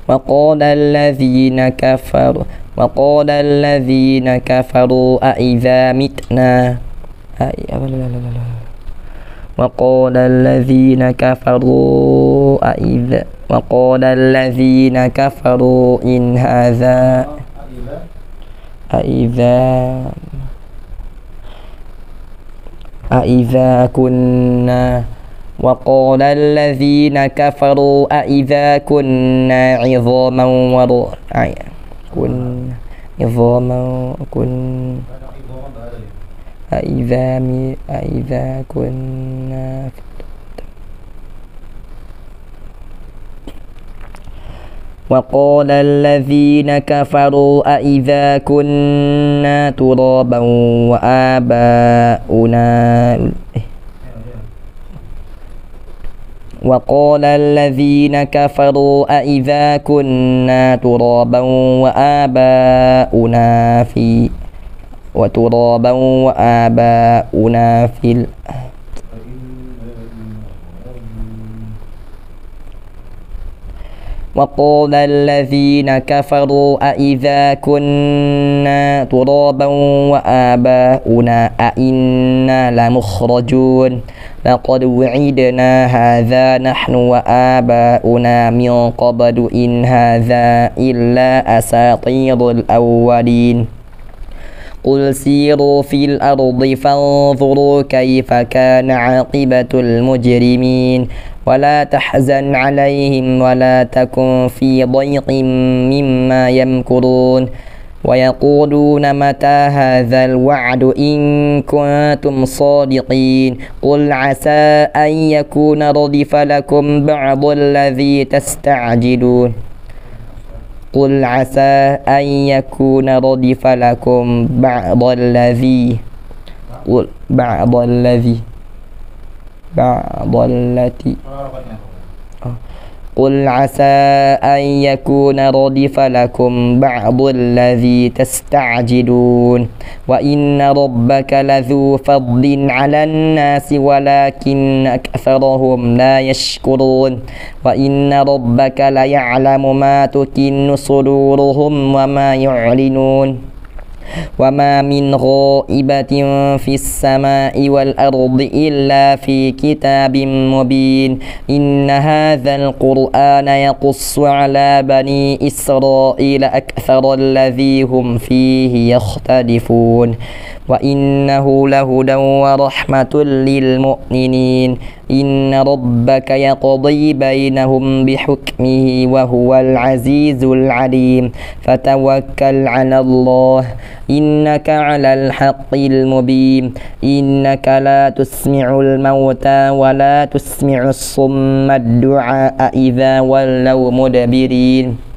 وقال الذين كفروا أإذا متنا وقال الذين كفروا إن هذا أإذا كنا وقال الذين كفروا أإذا كنا عظاما أإذا كنا وقال الذين كفروا أإذا كنا ترابا وآباؤنا وقال الذين كفروا أإذا كنا ترابا وآباؤنا في وقال الذين كفروا أإذا كنا ترابا وآباؤنا أئنا لمخرجون لقد وعدنا هذا نحن وآباؤنا من قبل إن هذا إلا أساطير الأولين قل سيروا في الأرض فانظروا كيف كان عاقبة المجرمين ولا تحزن عليهم ولا تكن في ضيق مما يمكرون ويقولون متى هذا الوعد إن كنتم صادقين قل عسى أن يكون ردف لكم بعض الذي تستعجلون قل عسى أن يكون ردف لكم بعض الذي قل بعض الذي بعض التي قل عسى أن يكون ردف لكم بعض الذي تستعجلون وإن ربك لذو فضل على الناس ولكن أكثرهم لا يشكرون وإن ربك ليعلم ما تكن صدورهم وما يعلنون وما من غائبة في السماء والأرض إلا في كتاب مبين إن هذا القرآن يقص على بني إسرائيل أكثر الذي هم فيه يختلفون وإنه لهدى ورحمة للمؤمنين إن ربك يقضي بينهم بحكمه وهو العزيز العليم فتوكل على الله إنك على الحق المبين إنك لا تسمع الموتى ولا تسمع الصم الدعاء إذا ولوا مدبرين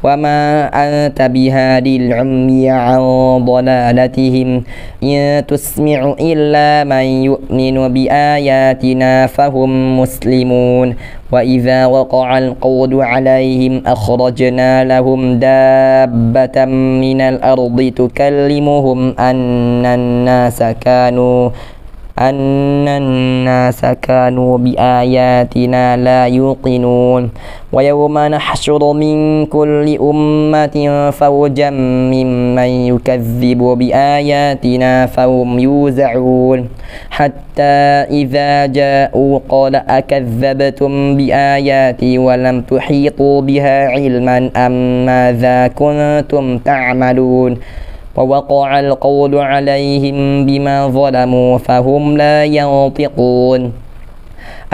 وما أنت بهادي العمي عن ضلالتهم إن تسمع إلا من يؤمن بآياتنا فهم مسلمون وإذا وقع القول عليهم أخرجنا لهم دابة من الأرض تكلمهم أن الناس كانوا بآياتنا لا يوقنون ويوم نحشر من كل أمة فوجا ممن يكذب بآياتنا فهم يوزعون حتى إذا جاءوا قال أكذبتم بآياتي ولم تحيطوا بها علما أم ماذا كنتم تعملون ووقع القول عليهم بما ظلموا فهم لا ينطقون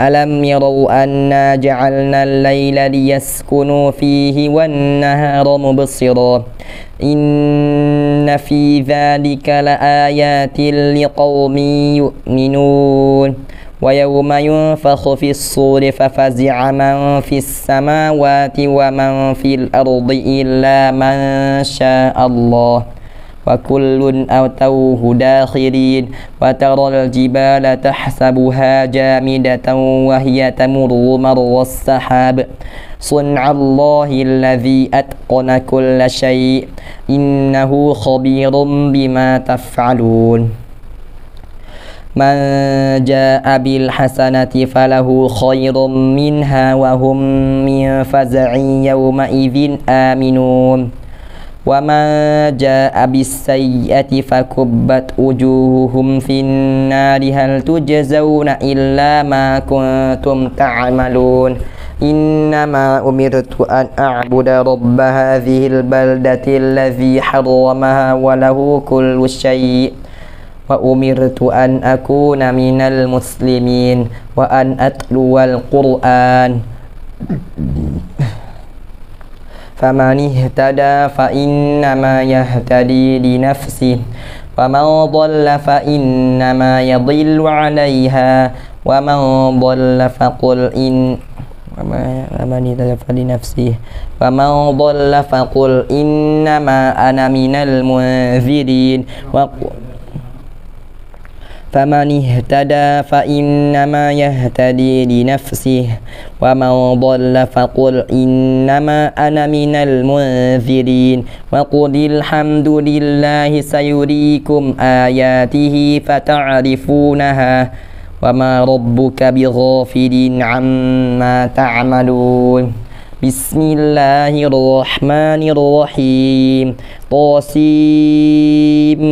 ألم يروا أنا جعلنا الليل ليسكنوا فيه والنهار مبصرا إن في ذلك لآيات لقوم يؤمنون ويوم ينفخ في الصور ففزع من في السماوات ومن في الأرض إلا من شاء الله وكل أتوه داخرين وترى الجبال تحسبها جامدة وهي تمر مر السحاب صنع الله الذي أتقن كل شيء إنه خبير بما تفعلون من جاء بالحسنة فله خير منها وهم من فزع يومئذ آمنون ومن جاء بالسيئة فكبت وجوههم في النار هل تجزون إلا ما كنتم تعملون إنما أمرت أن أعبد رب هذه البلدة الذي حرمها وله كل شيء وأمرت أن أكون من المسلمين وأن أتلو القرآن فمن اهتدى فإنما يهتدي لنفسه ومن ضل فإنما يضل عليها ومن ضل فقل إن ومن اهتدى فلنفسه ومن ضل فقل إنما أنا من المنذرين فمن اهتدى فإنما يهتدي لنفسه ومن ضل فقل إنما أنا من المنذرين وقل الحمد لله سيريكم آياته فتعرفونها وما ربك بغافل عما تعملون بسم الله الرحمن الرحيم طاسيم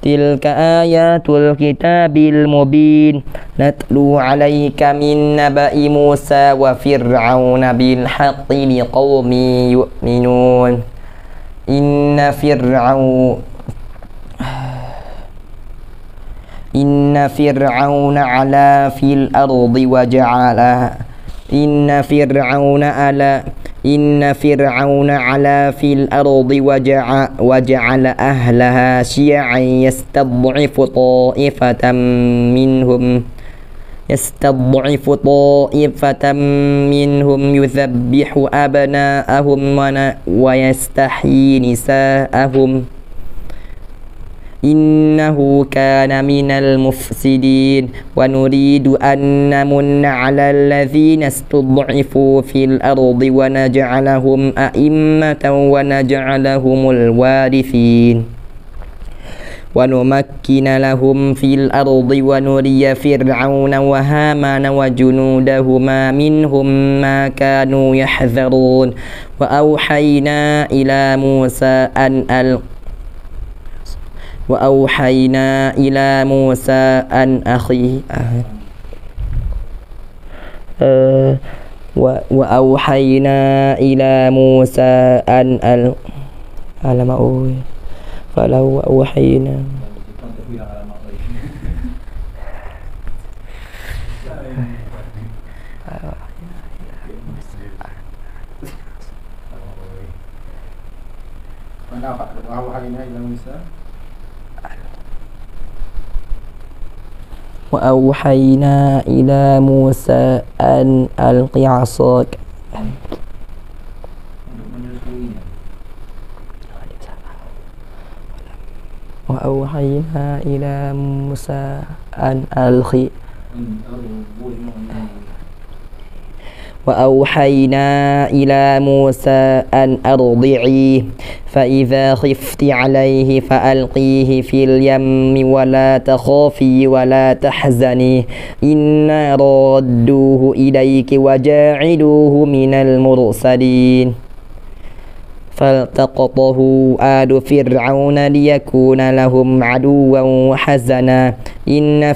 تلك آيات الكتاب المبين نتلو عليك من نبأ موسى وفرعون بالحق لقوم يؤمنون إن فرعون علا في الأرض وجعل أهلها شيعا يستضعف طائفة منهم يذبح أبناءهم ويستحيي نساءهم إنه كان من المفسدين ونريد أن نمن على الذين استضعفوا في الأرض ونجعلهم أئمة ونجعلهم الوارثين ونمكن لهم في الأرض ونري فرعون وهامان وجنودهما منهم ما كانوا يحذرون وأوحينا إلى موسى فلو أوحينا وأوحينا إلى موسى أن ألق عصاك وأوحينا إلى موسى أن ألق وأوحينا إلى موسى أن أرضعيه فإذا خفت عليه فألقيه في اليم ولا تخافي ولا تحزني إنا رادوه إليك وجاعلوه من المرسلين فالتقطه آل فرعون ليكون لهم عدوا وحزنا إن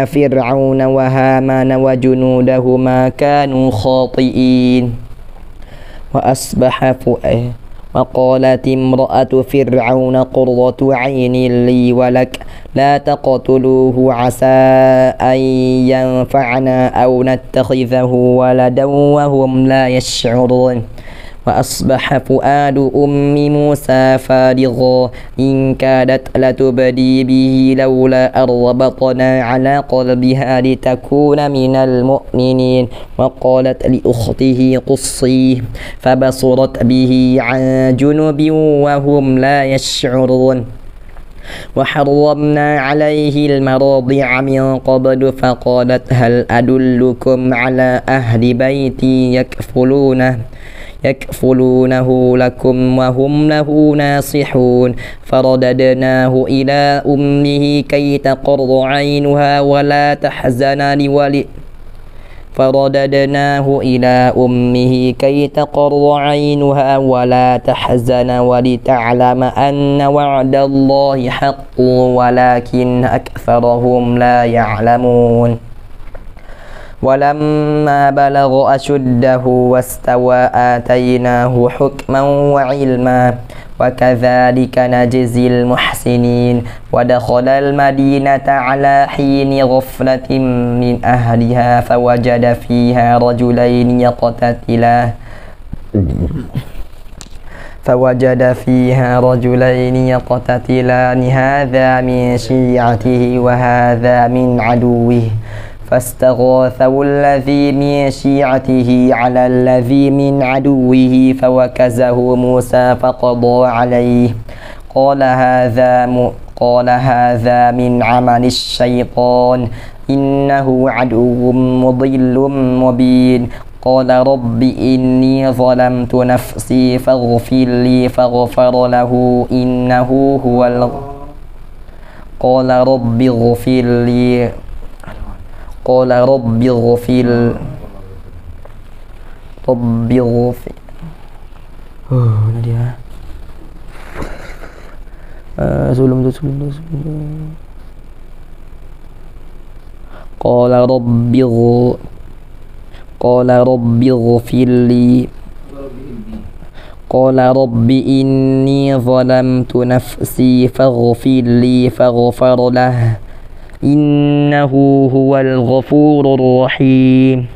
فرعون وهامان وجنودهما كانوا خاطئين وقالت امرأة فرعون قرة عين لي ولك لا تقتلوه عسى أن ينفعنا أو نتخذه ولدا وهم لا يشعرون وأصبح فؤاد أم موسى فارغا إن كادت لتبدي به لولا أن ربطنا على قلبها لتكون من المؤمنين وقالت لأخته قصيه فبصرت به عن جنب وهم لا يشعرون وحرمنا عليه المراضع من قبل فقالت هل أدلكم على أهل بيتي يكفلونه لكم وهم له ناصحون فرددناه إلى أمه كي تقر عينها ولا تحزن ولتعلم أن وعد الله حق ولكن أكثرهم لا يعلمون ولما بلغ أشده واستوى آتيناه حكما وعلما وكذلك نجزي المحسنين ودخل المدينة على حين غفلة من أهلها فوجد فيها رجلين يقتتلان هذا من شيعته وهذا من عدوه فاستغاثه الذي من شيعته على الذي من عدوه فوكزه موسى فقضى عليه قال هذا من عمل الشيطان إنه عدو مضل مبين قال رب إني ظلمت نفسي فاغفر لي فغفر له إنه هو قال رب اغفر لي Nadia. Sebelum tu. Qala rabbi قال رب إني ظلمت نفسي فاغفر لي فغفر له إنه هو الغفور الرحيم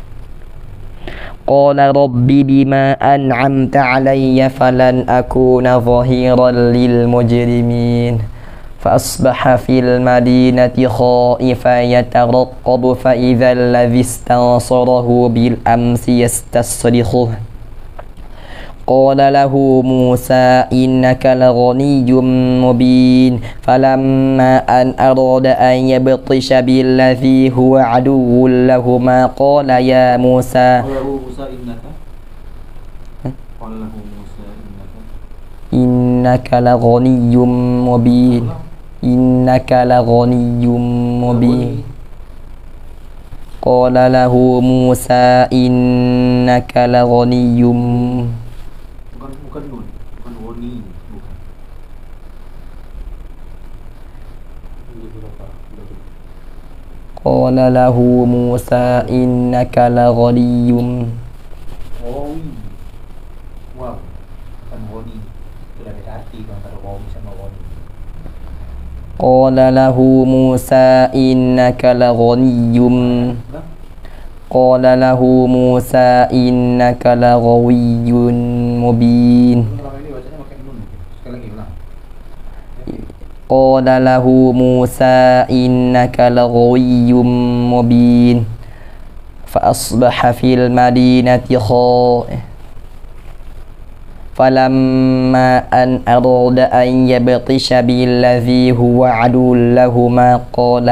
قال رب بما أنعمت علي فلن أكون ظهيرا للمجرمين فأصبح في المدينة خائفا يترقب فإذا الذي استنصره بالأمس يستصرخه قال له موسى إنك لغني مبين فلما أن أراد أن يبطش بالذي هو عدو لهما قال يا موسى إنك لغني مبين إنك لغني مبين قال له موسى إنك لغني bukan nun, bukan woni, bukan. قال له موسى إنك لغني Oh, wow, bukan woni. Itu dah beda arti antara woni sama woni. قال له موسى إنك لغني قال له موسى إنك لغوي مبين Kalau ini bacanya pakai nun. Sekali lagi ulang. قال له موسى إنك لغوي مبين فأصبح في المدينة خائفا فلما أن أراد أن يبطش بالذي هو عدو لهما قال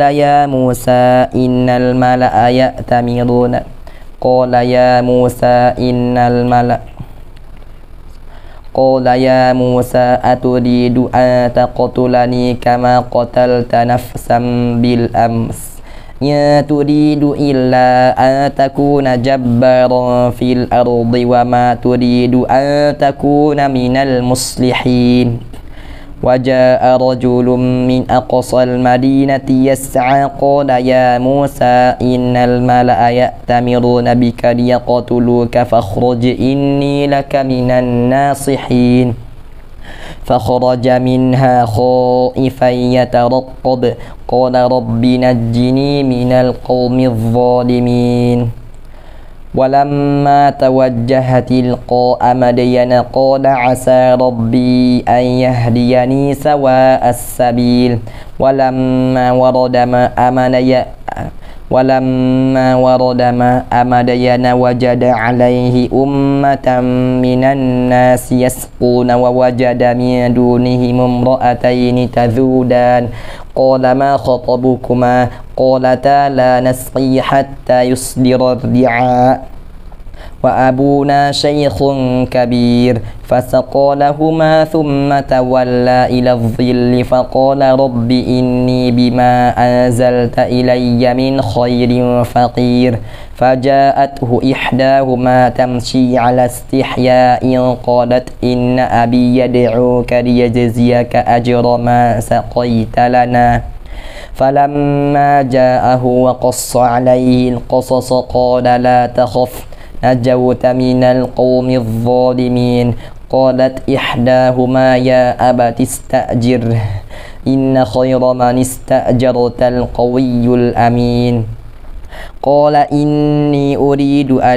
يا موسى إن الملأ يأتمرون قال يا موسى إن الملأ قال يا موسى أتريد أن تقتلني كما قتلت نفسا بالأمس إن تريد إلا أن تكون جبارا في الأرض وما تريد أن تكون من المصلحين وجاء رجل من أقصى المدينة يسعى قال يا موسى إن الملأ يأتمرون بك ليقتلوك فاخرج إني لك من الناصحين فخرج منها خائفا يترقب قال رب نجني من القوم الظالمين ولما توجه تلقاء مدين قال عسى ربي أن يهديني سواء السبيل ولما ورد ماء مدين وجد عليه أمة من الناس يسقون ووجد من دونهم امرأتين تذودان قال ما خطبكما قالتا لا نسقي حتى يصدر الرعاء وأبونا شيخ كبير فسقى لهما ثم تولى إلى الظل فقال رب إني بما أنزلت إلي من خير فقير فجاءته إحداهما تمشي على استحياء قالت إن أبي يدعوك ليجزيك أجر ما سقيت لنا فلما جاءه وقص عليه القصص قال لا تخف نجوت من القوم الظالمين قالت إحداهما يا أبت استأجره إن خير من استأجرت القوي الأمين قال إني أريد أن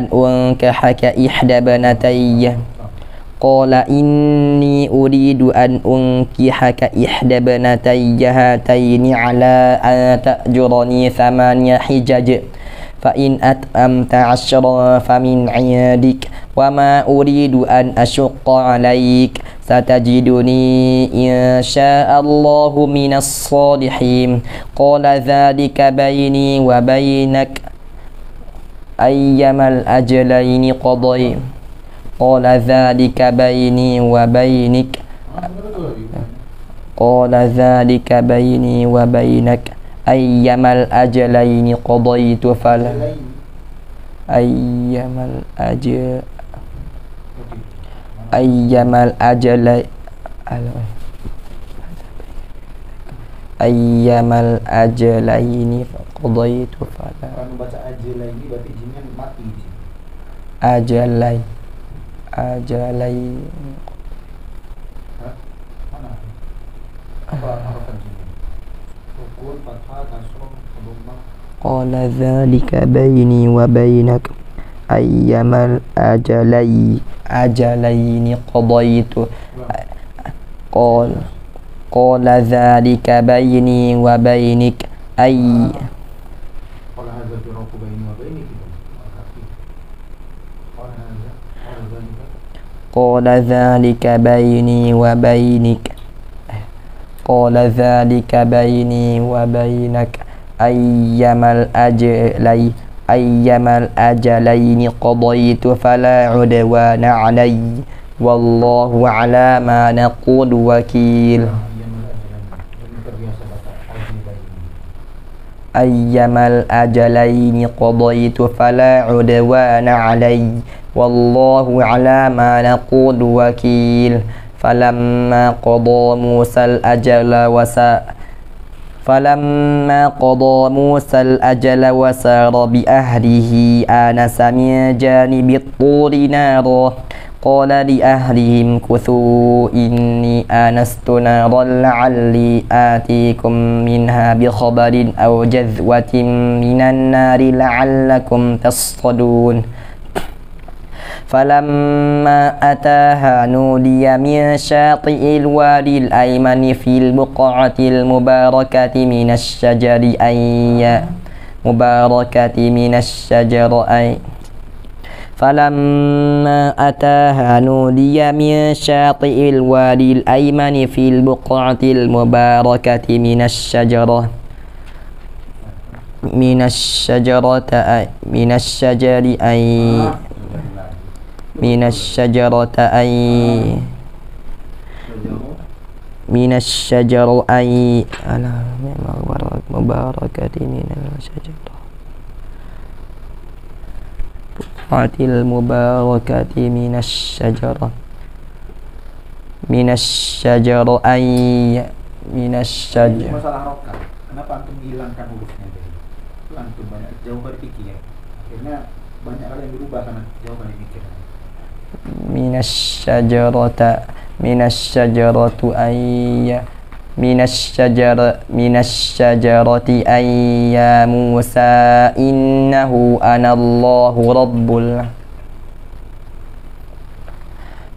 أنكحك إحدى بنتي هاتين على أن تأجرني 8 حجج فإن أتممت 10 فمن عندك وما أريد أن أشق عليك ستجدني إن شاء الله من الصالحين قال ذلك بيني وبينك أيما الأجلين قضيت قال ذلك بيني وبينك أيما الأجلين قضيت فلا أيما الأجلين قضيت فلا Kalau baca ajalaini berarti jinnya mati di sini. أجلين أجلين Mana? Apa kuncinya? Sukun, fathah, kasroh, dhammah. قال ذلك بيني وبينك أيما الأجلين قضيت قال ذلك بيني وبينك Qala hadza firaqu baini wa bainik. قال ذلك بيني وبينك قال ذلك بيني وبينك أيما الأجلين قضيت فلا عدوان علي والله على ما نقول وكيل أيما الأجلين قضيت فلا عدوان علي والله على ما نقول وكيل فلما قضى موسى الأجل وسار بأهله آنس من جانب الطور نارا قال لأهلهم كثوا إني آنست نارا لعلي آتيكم منها بخبر أو جذوة من النار لعلكم تصطلون فلما أتاها نودي من شاطئ الوادي الأيمن في البقعة المباركة من الشجر فلما أتاها نودي من شاطئ الوادي الأيمن في البقعة المباركة من الشجر المباركة Masalah rokat. Kenapa antum menghilangkan hurufnya tadi? Itu antum banyak jauh berpikir. Akhirnya banyak hal yang berubah karena jauh berpikir. من الشجرة أي يا موسى إنه أنا الله رب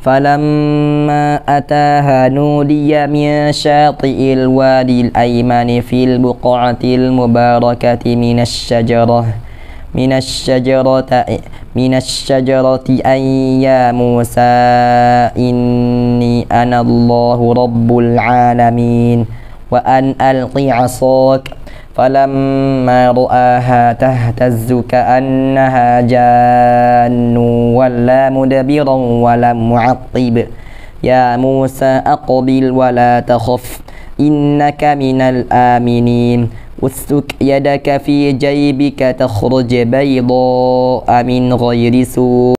فلما أتاها نودي من شاطئ الوادي الأيمن في البقعة المباركة من الشجرة أي يا موسى إني أنا الله رب العالمين وأن ألق عصاك فلما رآها تهتز كأنها جان ولا مدبرا ولم يعقب يا موسى أقبل ولا تخف إنك من الآمنين أسلك يدك في جيبك تخرج بيضاء من غير سوء